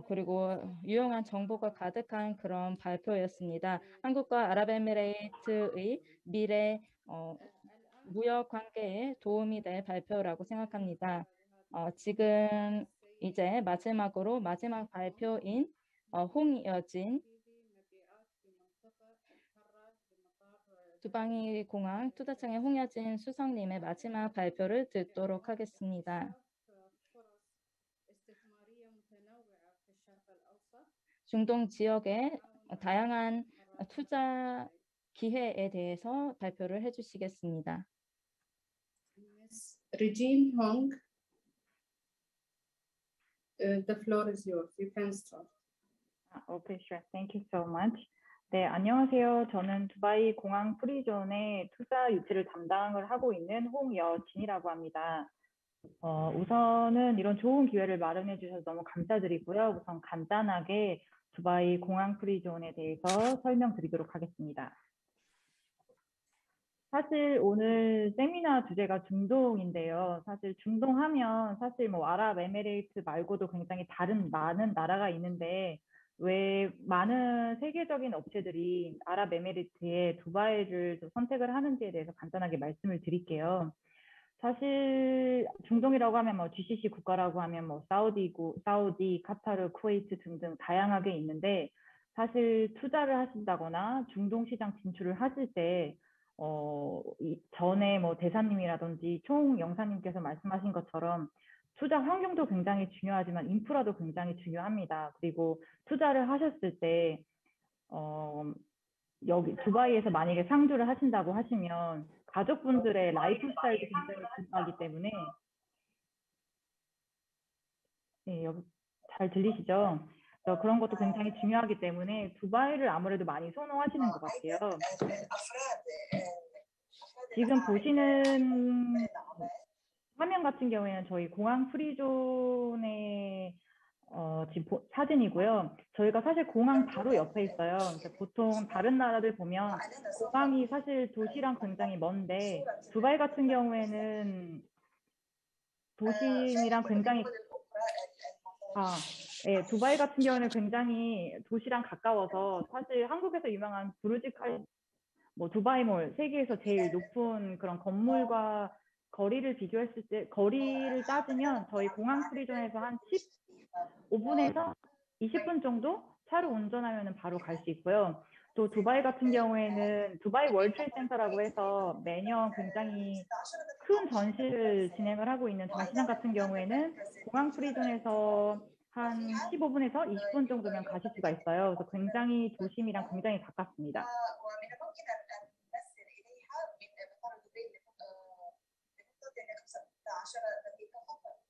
그리고 유용한 정보가 가득한 그런 발표였습니다. 한국과 아랍에미레이트의 미래 무역 관계에 도움이 될 발표라고 생각합니다. 지금 이제 마지막 발표인 홍여진 두바이 공항 투자청의 홍여진 수석님의 마지막 발표를 듣도록 하겠습니다. 중동 지역의 다양한 투자 기회에 대해서 발표를 해주시겠습니다. Regine Hong, the floor is yours. You can start. Okay, sure. Thank you so much. 네, 안녕하세요. 저는 두바이 공항 프리존의 투자 유치를 담당을 하고 있는 홍여진이라고 합니다. 우선은 이런 좋은 기회를 마련해 주셔서 너무 감사드리고요. 우선 간단하게 두바이 공항 프리존에 대해서 설명드리도록 하겠습니다. 사실 오늘 세미나 주제가 중동인데요. 사실 중동하면 사실 뭐 아랍에미레이트 말고도 굉장히 다른 많은 나라가 있는데 왜 많은 세계적인 업체들이 아랍에미레이트의 두바이를 선택을 하는지에 대해서 간단하게 말씀을 드릴게요. 사실 중동이라고 하면 뭐 GCC 국가라고 하면 뭐 사우디, 카타르, 쿠웨이트 등등 다양하게 있는데 사실 투자를 하신다거나 중동 시장 진출을 하실 때 전에 뭐 대사님이라든지 총 영사님께서 말씀하신 것처럼 투자 환경도 굉장히 중요하지만 인프라도 굉장히 중요합니다. 그리고 투자를 하셨을 때 여기 두바이에서 만약에 상주를 하신다고 하시면 가족분들의 라이프 스타일도 굉장히 중요하기 때문에 네, 여기 잘 들리시죠? 그런 것도 굉장히 중요하기 때문에 두바이를 아무래도 많이 선호하시는 것 같아요. 지금 보시는 화면 같은 경우에는 저희 공항 프리존의 지금 사진이고요. 저희가 사실 공항 바로 옆에 있어요. 보통 다른 나라들 보면 공항이 사실 도시랑 굉장히 먼데 두바이 같은 경우에는 도심이랑 굉장히 두바이 같은 경우는 굉장히 도시랑 가까워서 사실 한국에서 유명한 뭐 두바이몰 세계에서 제일 높은 그런 건물과 거리를 비교했을 때 거리를 따지면 저희 공항 프리존에서 한 15분에서 20분 정도 차로 운전하면 바로 갈 수 있고요. 또 두바이 같은 경우에는 두바이 월트레이드 센터라고 해서 매년 굉장히 큰 전시를 진행을 하고 있는 전시장 같은 경우에는 공항 프리존에서 한 15분에서 20분 정도면 가실 수가 있어요. 그래서 굉장히 도심이랑 굉장히 가깝습니다.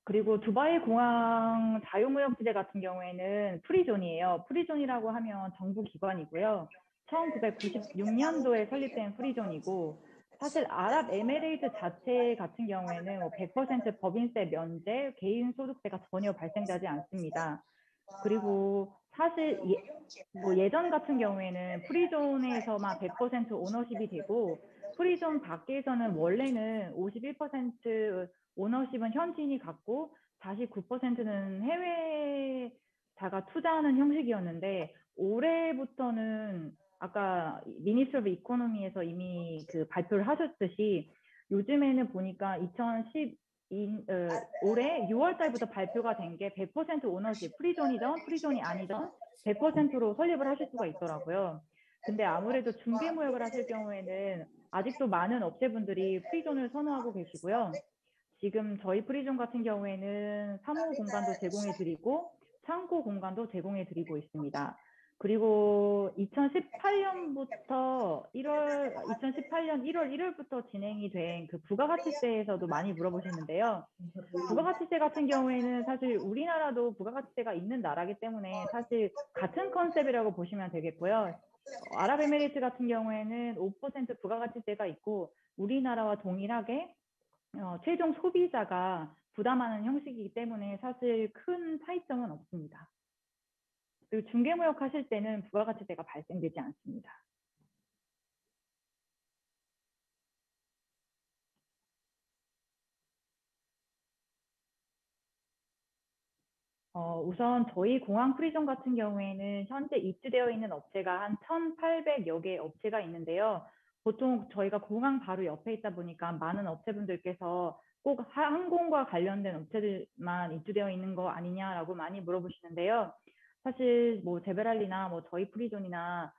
그리고 두바이 공항 자유무역지대 같은 경우에는 프리존이에요. 프리존이라고 하면 정부 기관이고요. 1996년도에 설립된 프리존이고 사실 아랍에미레이트 자체 같은 경우에는 100% 법인세 면제, 개인 소득세가 전혀 발생되지 않습니다. 그리고 사실 예전 같은 경우에는 프리존에서만 100% 오너십이 되고 프리존 밖에서는 원래는 51% 오너십은 현지인이 갖고 49%는 해외자가 투자하는 형식이었는데 올해부터는 아까 미니스트리 오브 이코노미에서 이미 발표를 하셨듯이 요즘에는 보니까 올해 6월 달부터 발표가 된 게 100% 오너십, 프리존이든 프리존이 아니든 100%로 설립을 하실 수가 있더라고요. 근데 아무래도 중개무역을 하실 경우에는 아직도 많은 업체분들이 프리존을 선호하고 계시고요. 지금 저희 프리존 같은 경우에는 사무 공간도 제공해드리고 창고 공간도 제공해드리고 있습니다. 그리고 2018년 1월 1일부터 진행이 된 그 부가가치세에서도 많이 물어보셨는데요. 부가가치세 같은 경우에는 사실 우리나라도 부가가치세가 있는 나라이기 때문에 사실 같은 컨셉이라고 보시면 되겠고요. 아랍에미레이트 같은 경우에는 5% 부가가치세가 있고 우리나라와 동일하게 최종 소비자가 부담하는 형식이기 때문에 사실 큰 차이점은 없습니다. 그리고 중개무역 하실 때는 부가가치세가 발생되지 않습니다. 우선 저희 공항 프리존 같은 경우에는 현재 입주되어 있는 업체가 한 1,800여 개 업체가 있는데요. 보통 저희가 공항 바로 옆에 있다 보니까 많은 업체분들께서 꼭 항공과 관련된 업체들만 입주되어 있는 거 아니냐라고 많이 물어보시는데요. 사실 뭐 제베랄리나 뭐 저희 프리존이나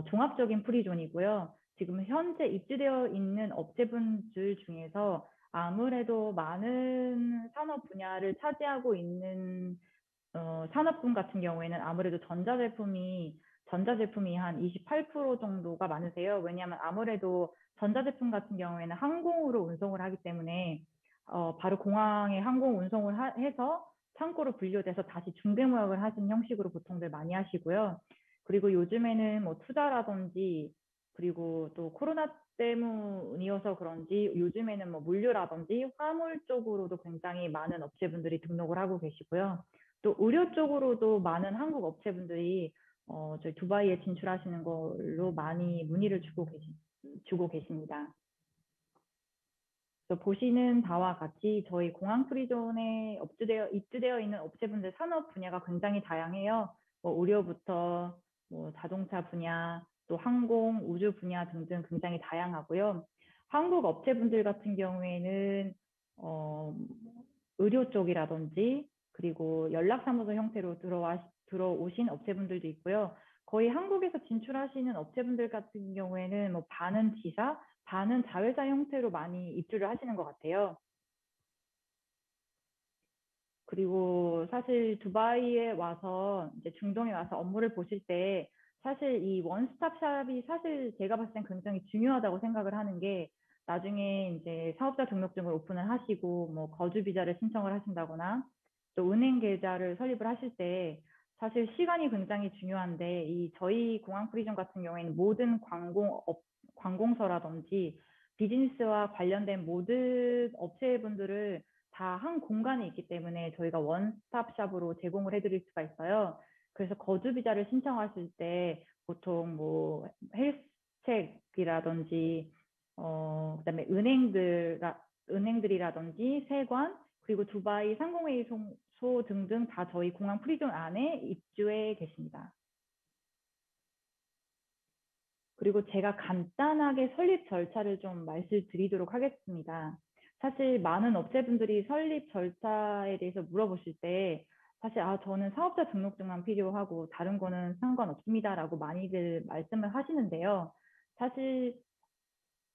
종합적인 프리존이고요. 지금 현재 입주되어 있는 업체분들 중에서 아무래도 많은 산업 분야를 차지하고 있는 산업군 같은 경우에는 아무래도 전자제품이 한 28% 정도가 많으세요. 왜냐하면 아무래도 전자제품 같은 경우에는 항공으로 운송을 하기 때문에 바로 공항에 항공 운송을 해서 창고로 분류돼서 다시 중개무역을 하시는 형식으로 보통들 많이 하시고요. 그리고 요즘에는 뭐 투자라든지 그리고 또 코로나 때문이어서 그런지 요즘에는 뭐 물류라든지 화물 쪽으로도 굉장히 많은 업체분들이 등록을 하고 계시고요. 또 의료 쪽으로도 많은 한국 업체분들이 저희 두바이에 진출하시는 걸로 많이 문의를 주고 계십니다. 그래서 보시는 바와 같이 저희 공항 프리존에 입주되어 있는 업체분들 산업 분야가 굉장히 다양해요. 뭐 의료부터 뭐 자동차 분야, 또 항공, 우주 분야 등등 굉장히 다양하고요. 한국 업체분들 같은 경우에는 의료 쪽이라든지 그리고 연락사무소 형태로 들어오신 업체분들도 있고요. 거의 한국에서 진출하시는 업체분들 같은 경우에는 뭐 반은 지사, 반은 자회사 형태로 많이 입주를 하시는 것 같아요. 그리고 사실 두바이에 와서 이제 중동에 와서 업무를 보실 때 사실 이 원스톱 샵이 사실 제가 봤을 땐 굉장히 중요하다고 생각을 하는 게 나중에 이제 사업자 등록증을 오픈을 하시고 뭐 거주 비자를 신청을 하신다거나 또 은행 계좌를 설립을 하실 때 사실 시간이 굉장히 중요한데 이 저희 공항 프리즌 같은 경우에는 모든 관공서라든지 비즈니스와 관련된 모든 업체분들을 다 한 공간에 있기 때문에 저희가 원스톱샵으로 제공을 해드릴 수가 있어요. 그래서 거주 비자를 신청하실 때 보통 뭐 헬스체크라든지 그다음에 은행들이라든지 세관 그리고 두바이 상공회의소 등등 다 저희 공항 프리존 안에 입주해 계십니다. 그리고 제가 간단하게 설립 절차를 좀 말씀드리도록 하겠습니다. 사실 많은 업체분들이 설립 절차에 대해서 물어보실 때 사실 저는 사업자 등록증만 필요하고 다른 거는 상관없습니다라고 많이들 말씀을 하시는데요. 사실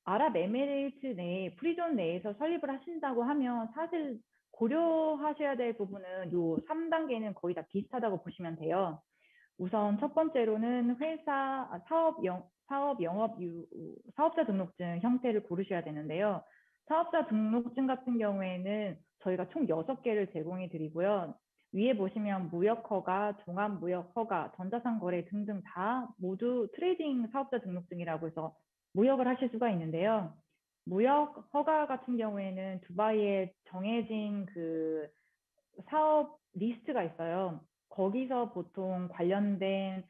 아랍에미레이트 내 프리존 내에서 설립을 하신다고 하면 사실 고려하셔야 될 부분은 요 3단계는 거의 다 비슷하다고 보시면 돼요. 우선 첫 번째로는 사업자 등록증 형태를 고르셔야 되는데요. 사업자 등록증 같은 경우에는 저희가 총 6개를 제공해 드리고요. 위에 보시면 무역허가, 종합무역허가, 전자상거래 등등 다 모두 트레이딩 사업자 등록증이라고 해서 무역을 하실 수가 있는데요. 무역 허가 같은 경우에는 두바이에 정해진 그 사업 리스트가 있어요. 거기서 보통 관련된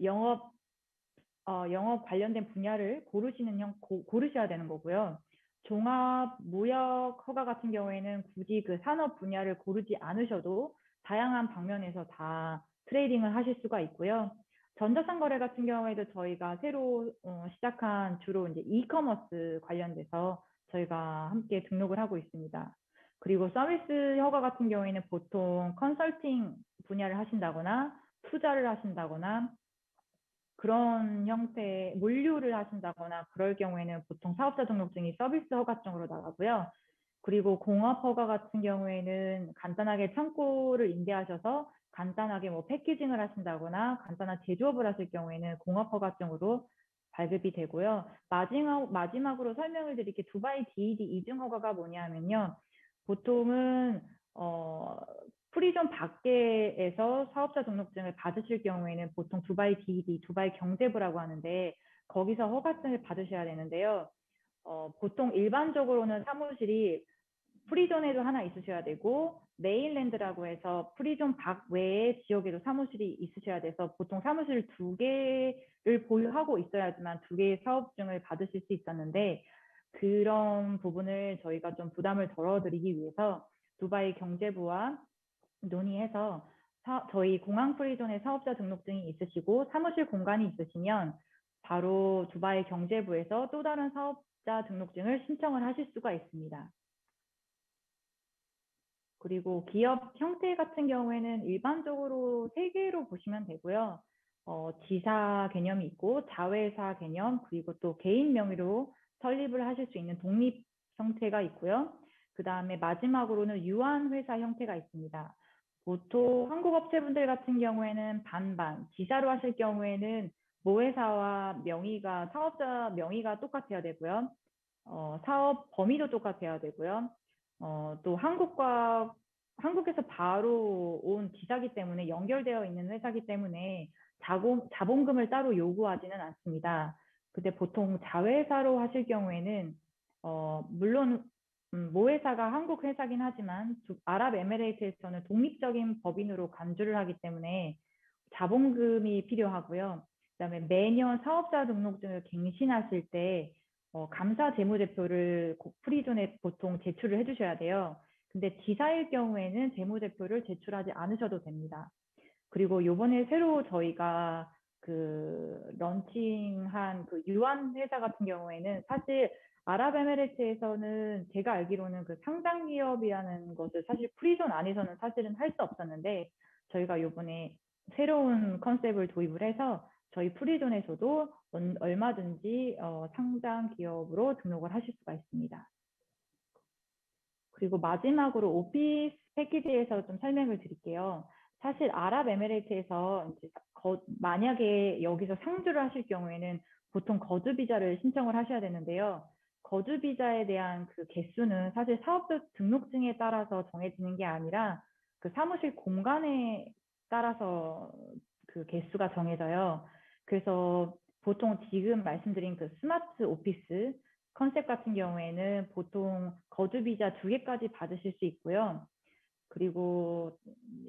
영업 관련된 분야를 고르셔야 되는 거고요. 종합 무역 허가 같은 경우에는 굳이 그 산업 분야를 고르지 않으셔도 다양한 방면에서 다 트레이딩을 하실 수가 있고요. 전자상거래 같은 경우에도 저희가 새로 시작한 주로 이제 이커머스 관련돼서 저희가 함께 등록을 하고 있습니다. 그리고 서비스 허가 같은 경우에는 보통 컨설팅 분야를 하신다거나 투자를 하신다거나 그런 형태의 물류를 하신다거나 그럴 경우에는 보통 사업자 등록증이 서비스 허가증으로 나가고요. 그리고 공업 허가 같은 경우에는 간단하게 창고를 임대하셔서 간단하게 뭐 패키징을 하신다거나 간단한 제조업을 하실 경우에는 공업 허가증으로 발급이 되고요. 마지막으로 설명을 드릴게 두바이 DED 이중 허가가 뭐냐면요. 보통은 프리존 밖에서 사업자 등록증을 받으실 경우에는 보통 두바이 DED, 두바이 경제부라고 하는데 거기서 허가증을 받으셔야 되는데요. 보통 일반적으로는 사무실이 프리존에도 하나 있으셔야 되고 메인랜드라고 해서 프리존 밖 외에 지역에도 사무실이 있으셔야 돼서 보통 사무실 2개를 보유하고 있어야지만 2개의 사업증을 받으실 수 있었는데 그런 부분을 저희가 좀 부담을 덜어드리기 위해서 두바이 경제부와 논의해서 저희 공항 프리존의 사업자 등록증이 있으시고 사무실 공간이 있으시면 바로 두바이 경제부에서 또 다른 사업자 등록증을 신청을 하실 수가 있습니다. 그리고 기업 형태 같은 경우에는 일반적으로 3개로 보시면 되고요. 지사 개념이 있고 자회사 개념 그리고 또 개인 명의로 설립을 하실 수 있는 독립 형태가 있고요. 그 다음에 마지막으로는 유한회사 형태가 있습니다. 보통 한국 업체분들 같은 경우에는 반반, 지사로 하실 경우에는 모회사와 명의가 사업자 명의가 똑같아야 되고요. 사업 범위도 똑같아야 되고요. 또 한국에서 바로 온 지사기 때문에 연결되어 있는 회사기 때문에 자본금을 따로 요구하지는 않습니다. 근데 보통 자회사로 하실 경우에는 물론 모회사가 한국 회사긴 하지만 아랍에미레이트에서는 독립적인 법인으로 간주를 하기 때문에 자본금이 필요하고요. 그다음에 매년 사업자 등록증을 갱신하실 때 감사 재무제표를 프리존에 보통 제출을 해주셔야 돼요. 근데 지사일 경우에는 재무제표를 제출하지 않으셔도 됩니다. 그리고 요번에 새로 저희가 그 런칭한 그 유한 회사 같은 경우에는 사실 아랍에미레이트에서는 제가 알기로는 그 상장 기업이라는 것을 사실 프리존 안에서는 사실은 할 수 없었는데 저희가 요번에 새로운 컨셉을 도입을 해서 저희 프리존에서도 얼마든지 상장 기업으로 등록을 하실 수가 있습니다. 그리고 마지막으로 오피스 패키지에서 좀 설명을 드릴게요. 사실 아랍에미레이트에서 만약에 여기서 상주를 하실 경우에는 보통 거주 비자를 신청을 하셔야 되는데요. 거주 비자에 대한 그 개수는 사실 사업자 등록증에 따라서 정해지는 게 아니라 그 사무실 공간에 따라서 그 개수가 정해져요. 그래서 보통 지금 말씀드린 그 스마트 오피스 컨셉 같은 경우에는 보통 거주 비자 2개까지 받으실 수 있고요. 그리고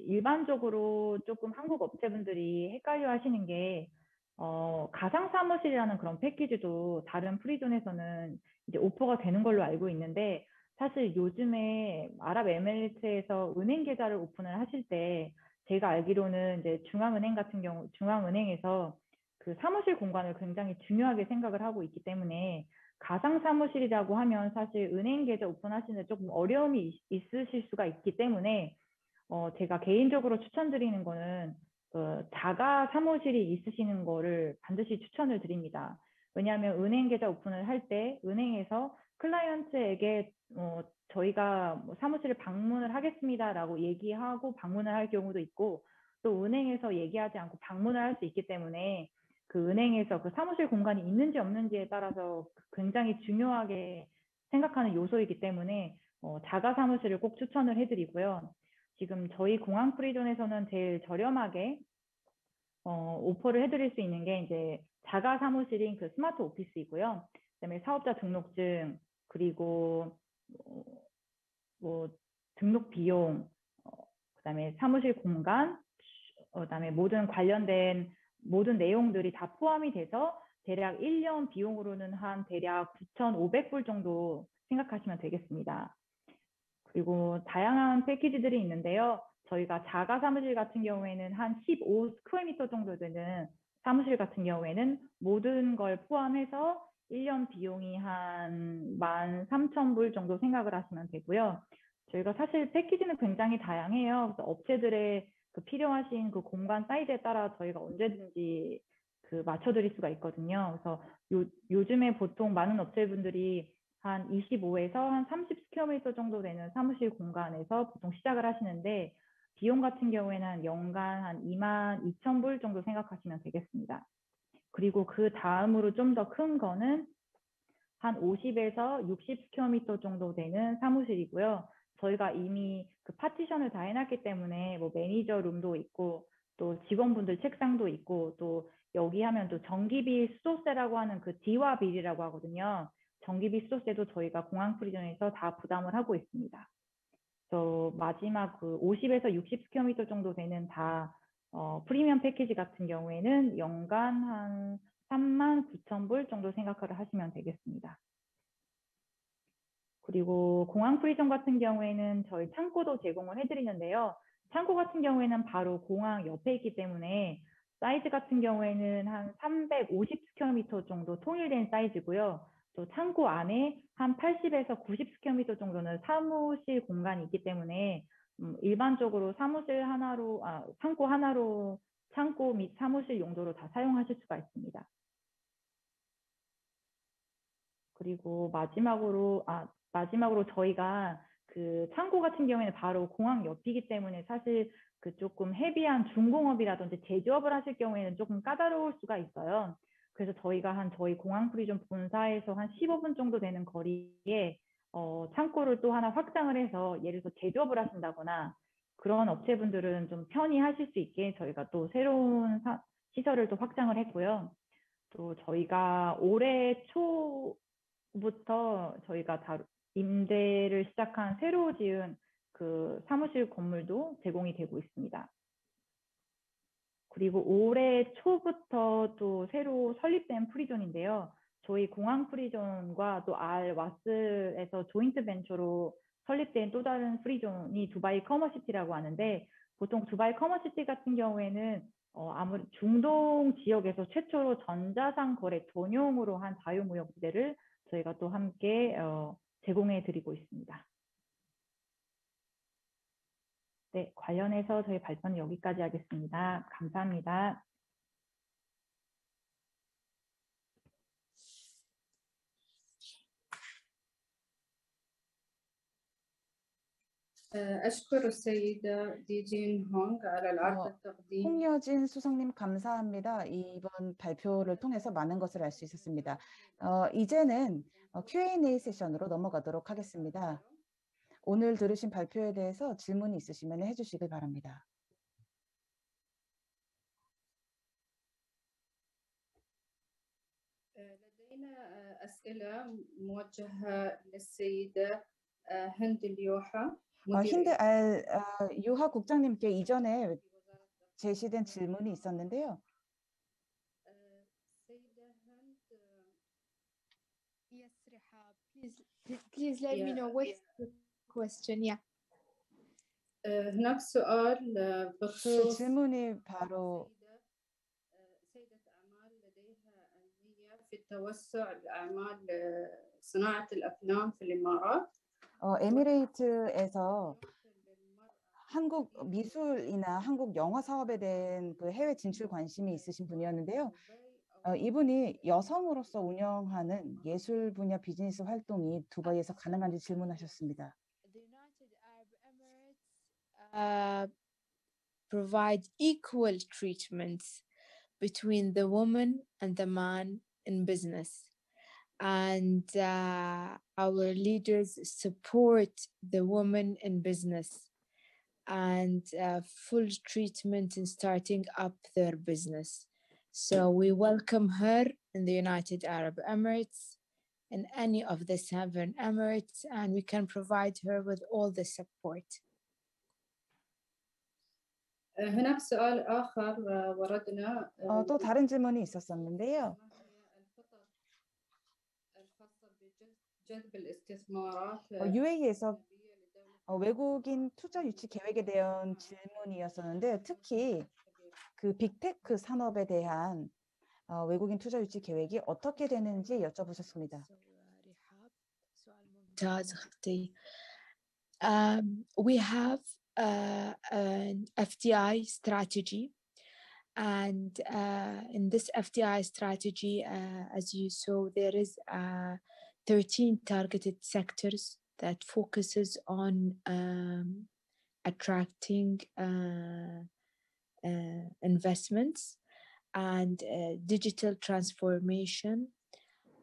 일반적으로 조금 한국 업체분들이 헷갈려 하시는 게 가상 사무실이라는 그런 패키지도 다른 프리존에서는 이제 오퍼가 되는 걸로 알고 있는데 사실 요즘에 아랍에미레이트에서 은행 계좌를 오픈을 하실 때 제가 알기로는 이제 중앙은행 같은 경우 중앙은행에서 그 사무실 공간을 굉장히 중요하게 생각을 하고 있기 때문에 가상 사무실이라고 하면 사실 은행 계좌 오픈하시는데 조금 어려움이 있으실 수가 있기 때문에 제가 개인적으로 추천드리는 거는 자가 사무실이 있으시는 거를 반드시 추천을 드립니다. 왜냐하면 은행 계좌 오픈을 할 때 은행에서 클라이언트에게 저희가 뭐 사무실을 방문을 하겠습니다라고 얘기하고 방문을 할 경우도 있고 또 은행에서 얘기하지 않고 방문을 할 수 있기 때문에 그 은행에서 그 사무실 공간이 있는지 없는지에 따라서 굉장히 중요하게 생각하는 요소이기 때문에 자가 사무실을 꼭 추천을 해드리고요. 지금 저희 공항 프리존에서는 제일 저렴하게 오퍼를 해드릴 수 있는 게 이제 자가 사무실인 그 스마트 오피스이고요. 그다음에 사업자 등록증 그리고 뭐 등록 비용, 그다음에 사무실 공간, 그다음에 모든 관련된 모든 내용들이 다 포함이 돼서 대략 1년 비용으로는 한 대략 9,500불 정도 생각하시면 되겠습니다. 그리고 다양한 패키지들이 있는데요. 저희가 자가 사무실 같은 경우에는 한 15스퀘어미터 정도 되는 사무실 같은 경우에는 모든 걸 포함해서 1년 비용이 한 13,000불 정도 생각을 하시면 되고요. 저희가 사실 패키지는 굉장히 다양해요. 그래서 업체들의 그 필요하신 그 공간 사이즈에 따라 저희가 언제든지 그 맞춰드릴 수가 있거든요. 그래서 요즘에 보통 많은 업체분들이 한 25에서 한 30스퀘어미터 정도 되는 사무실 공간에서 보통 시작을 하시는데 비용 같은 경우에는 한 연간 한 22,000불 정도 생각하시면 되겠습니다. 그리고 그 다음으로 좀 더 큰 거는 한 50에서 60스퀘어미터 정도 되는 사무실이고요. 저희가 이미 그 파티션을 다 해놨기 때문에 뭐 매니저 룸도 있고 또 직원분들 책상도 있고 또 여기 하면 또 전기비 수도세라고 하는 그 D와 빌이라고 하거든요. 전기비 수도세도 저희가 공항 프리존에서 다 부담을 하고 있습니다. 그래서 마지막 그 50에서 60스퀘어미터 정도 되는 다 프리미엄 패키지 같은 경우에는 연간 한 39,000불 정도 생각을 하시면 되겠습니다. 그리고 공항 프리존 같은 경우에는 저희 창고도 제공을 해드리는데요. 창고 같은 경우에는 바로 공항 옆에 있기 때문에 사이즈 같은 경우에는 한 350스퀘어미터 정도 통일된 사이즈고요. 또 창고 안에 한 80에서 90스퀘어미터 정도는 사무실 공간이 있기 때문에 일반적으로 사무실 하나로, 창고 하나로 창고 및 사무실 용도로 다 사용하실 수가 있습니다. 그리고 마지막으로 저희가 그 창고 같은 경우에는 바로 공항 옆이기 때문에 사실 그 조금 헤비한 중공업이라든지 제조업을 하실 경우에는 조금 까다로울 수가 있어요. 그래서 저희가 저희 공항 프리존 본사에서 한 15분 정도 되는 거리에 창고를 또 하나 확장을 해서 예를 들어서 제조업을 하신다거나 그런 업체분들은 좀 편히 하실 수 있게 저희가 또 새로운 시설을 또 확장을 했고요. 또 저희가 올해 초부터 저희가 임대를 시작한 새로 지은 그 사무실 건물도 제공이 되고 있습니다. 그리고 올해 초부터 또 새로 설립된 프리존인데요. 저희 공항 프리존과 또 와스에서 조인트 벤처로 설립된 또 다른 프리존이 두바이 커머시티라고 하는데 보통 두바이 커머시티 같은 경우에는 아무래도 중동 지역에서 최초로 전자상 거래 전용으로 한 자유무역지대를 저희가 또 함께 제공해 드리고 있습니다. 네, 관련해서 저희 발표는 여기까지 하겠습니다. 감사합니다. أشكر السيدة ديجين هونغ على العرض التقديمي. 홍여진 수석님 감사합니다. 이번 발표를 통해서 많은 것을 알 수 있었습니다. 이제는 Q&A 세션으로 넘어가도록 하겠습니다. 오늘 들으신 발표에 대해서 질문이 있으시면 해주시길 바랍니다. لدينا أسئلة موجهة للسيدة هند اليوحة. 힌드 유하 국장님께 이전에 제시된 질문이 있었는데요. Yes, Rihab. Please let me know what's the question. Yeah. هناك سؤال 그 بخصوص 질문이 바로 سيدة أعمال لديها النية في التوسع لأعمال صناعة الأفلام في الإمارات. 에미레이트에서 한국 미술이나 한국 영화 사업에 대한 그 해외 진출 관심이 있으신 분이었는데요. 이분이 여성으로서 운영하는 예술 분야 비즈니스 활동이 두바이에서 가능한지 질문하셨습니다. The United Arab Emirates provide equal treatment between the woman and the man in business. And our leaders support the women in business and full treatment in starting up their business. So we welcome her in the United Arab Emirates, in any of the 7 Emirates, and we can provide her with all the support. هناك سؤال آخر وردنا. 또 다른 질문이 있었었는데요. جذب الاستثمارات. UAE에서 외국인 투자 유치 계획에 대한 질문이었었는데 특히 그 빅테크 산업에 대한 외국인 투자 유치 계획이 어떻게 되는지 여쭤보셨습니다. We have an FDI strategy, and in this FDI strategy, as you saw, there is 13 targeted sectors that focuses on attracting investments and digital transformation,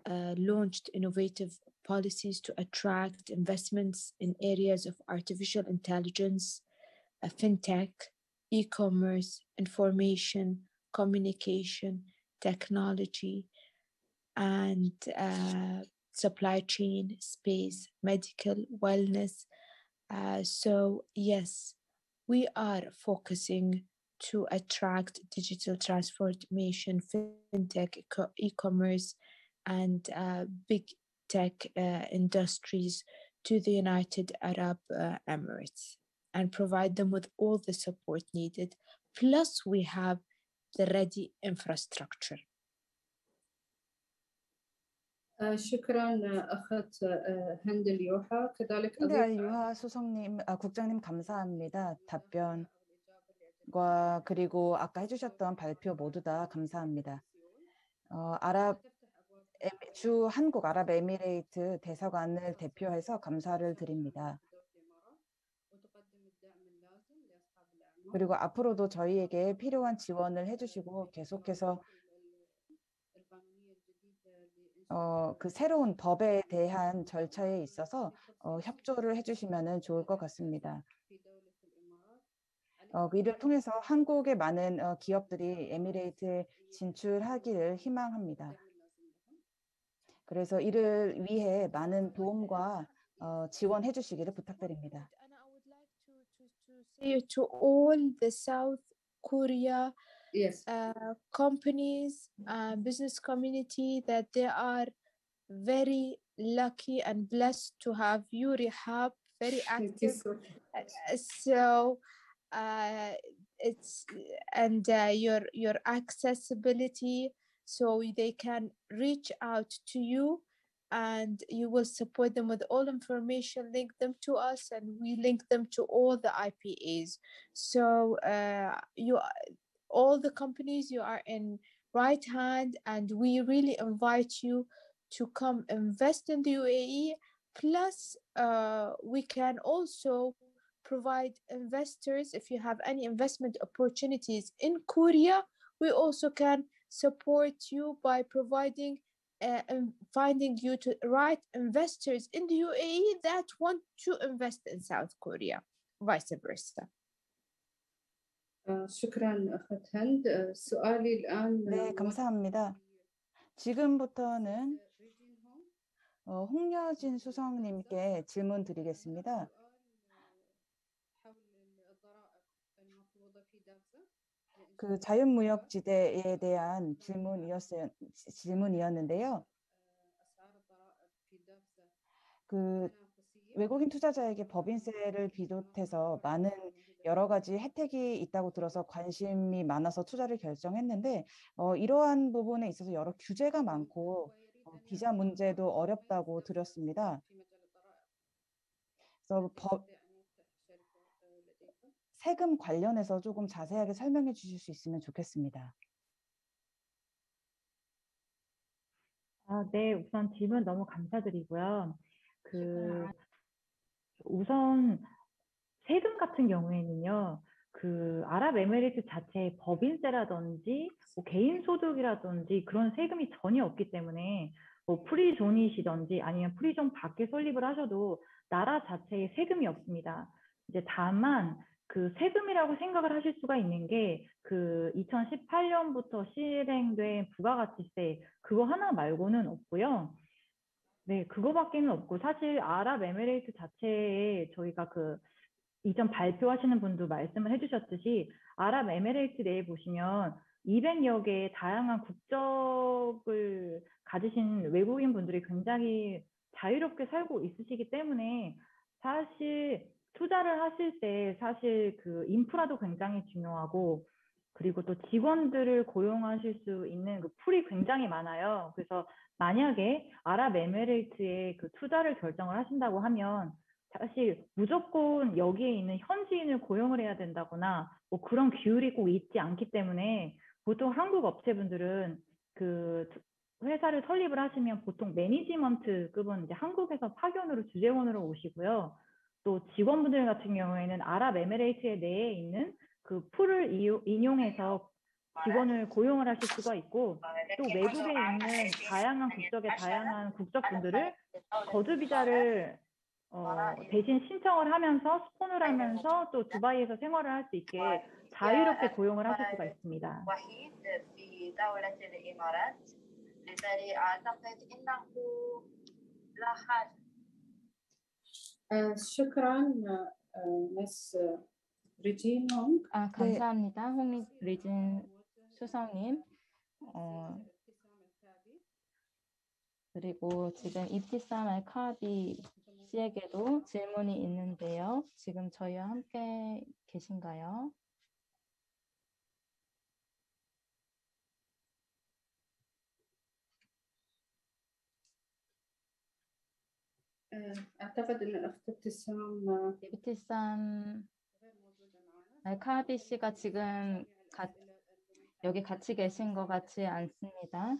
launched innovative policies to attract investments in areas of artificial intelligence, fintech, e-commerce, information, communication, technology, and supply chain, space, medical, wellness. So yes, we are focusing to attract digital transformation, fintech, e-commerce, and big tech industries to the United Arab Emirates and provide them with all the support needed. Plus, we have the ready infrastructure. شكرا أخت هند اليوحة. كذلك 힌드 유하 수석님, 국장님 감사합니다. 답변 그리고 아까 해주셨던 발표 모두 다 감사합니다. 한국 아랍에미레이트 대사관을 대표해서 감사를 드립니다. 그리고 앞으로도 저희에게 필요한 지원을 해주시고 계속해서 그 새로운 법에 대한 절차에 있어서 협조를 해주시면 좋을 것 같습니다. 이를 통해서 한국의 많은 기업들이 에미레이트에 진출하기를 희망합니다. 그래서 이를 위해 많은 도움과 지원해 주시기를 부탁드립니다. Say to all the South Korea companies, business community that they are very lucky and blessed to have you, Rehab, very active. So it's and your accessibility, so they can reach out to you and you will support them with all information, link them to us, and we link them to all the IPAs. So all the companies, you are in right hand, and we really invite you to come invest in the UAE. Plus, we can also provide investors, if you have any investment opportunities in Korea, we also can support you by providing and finding you to right investors in the UAE that want to invest in South Korea, vice versa. شكرا أخت هند. سؤالي الآن 네, 감사합니다. 지금부터는 홍여진 수석님께 질문 드리겠습니다. 그 자유무역지대에 대한 질문이었는데요. 그 외국인 투자자에게 법인세를 비롯해서 많은 여러 가지 혜택이 있다고 들어서 관심이 많아서 투자를 결정했는데 이러한 부분에 있어서 여러 규제가 많고 비자 문제도 어렵다고 들었습니다. 그래서 세금 관련해서 조금 자세하게 설명해 주실 수 있으면 좋겠습니다. 네, 우선 질문 너무 감사드리고요. 우선 세금 같은 경우에는요, 아랍에미리트 자체의 법인세라든지 개인 소득이라든지 그런 세금이 전혀 없기 때문에 프리존이시든지 아니면 프리존 밖에 설립을 하셔도 나라 자체에 세금이 없습니다. 이제 다만 그 세금이라고 생각을 하실 수가 있는 게 2018년부터 실행된 부가가치세 그거 하나 말고는 없고요. 네, 그거밖에는 없고 사실 아랍에미레이트 자체에 저희가 이전 발표하시는 분도 말씀을 해주셨듯이 아랍에미레이트 내에 보시면 200여 개의 다양한 국적을 가지신 외국인 분들이 굉장히 자유롭게 살고 있으시기 때문에 사실 투자를 하실 때 사실 인프라도 굉장히 중요하고 그리고 또 직원들을 고용하실 수 있는 풀이 굉장히 많아요. 그래서 만약에 아랍에미레이트에 투자를 결정을 하신다고 하면 사실 무조건 여기에 있는 현지인을 고용을 해야 된다거나 그런 규율이 꼭 있지 않기 때문에 보통 한국 업체분들은 회사를 설립을 하시면 보통 매니지먼트급은 이제 한국에서 파견으로 주재원으로 오시고요. 또 직원분들 같은 경우에는 아랍에미레이트 내에 있는 풀을 인용해서 직원을 고용을 하실 수가 있고 또 외국에 있는 다양한 국적의 다양한 국적분들을 거주비자를 대신 신청을 하면서 스폰을 하면서 또 두바이에서 생활을 할 수 있게 자유롭게 고용을 하실 수가 있습니다. شكرا مس 리진 홍. 감사합니다. 리진 수석님. 그리고 지금 입티삼 알카비 씨에게도 질문이 있는데요. 지금 저희와 함께 계신가요? أعتقد أن الأخت ابتسام ابتسام 카비 씨가 지금 여기 같이 계신 것 같지 않습니다.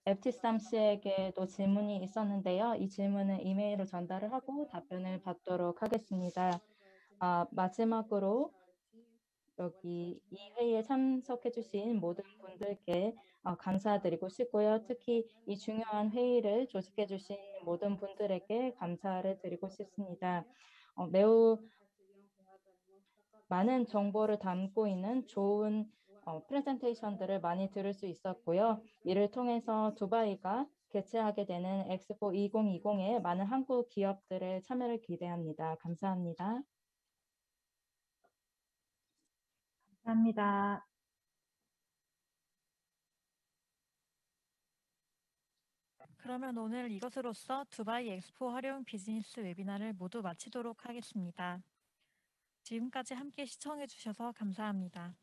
에프티삼 씨에게도 질문이 있었는데요. 이 질문은 이메일로 전달을 하고 답변을 받도록 하겠습니다. 마지막으로 여기 이 회의에 참석해 주신 모든 분들께 감사드리고 싶고요. 특히 이 중요한 회의를 조직해 주신 모든 분들에게 감사를 드리고 싶습니다. 매우 많은 정보를 담고 있는 좋은 프레젠테이션들을 많이 들을 수 있었고요. 이를 통해서 두바이가 개최하게 되는 엑스포 2020에 많은 한국 기업들의 참여를 기대합니다. 감사합니다. 감사합니다. 그러면 오늘 이것으로써 두바이 엑스포 활용 비즈니스 웨비나를 모두 마치도록 하겠습니다. 지금까지 함께 시청해 주셔서 감사합니다.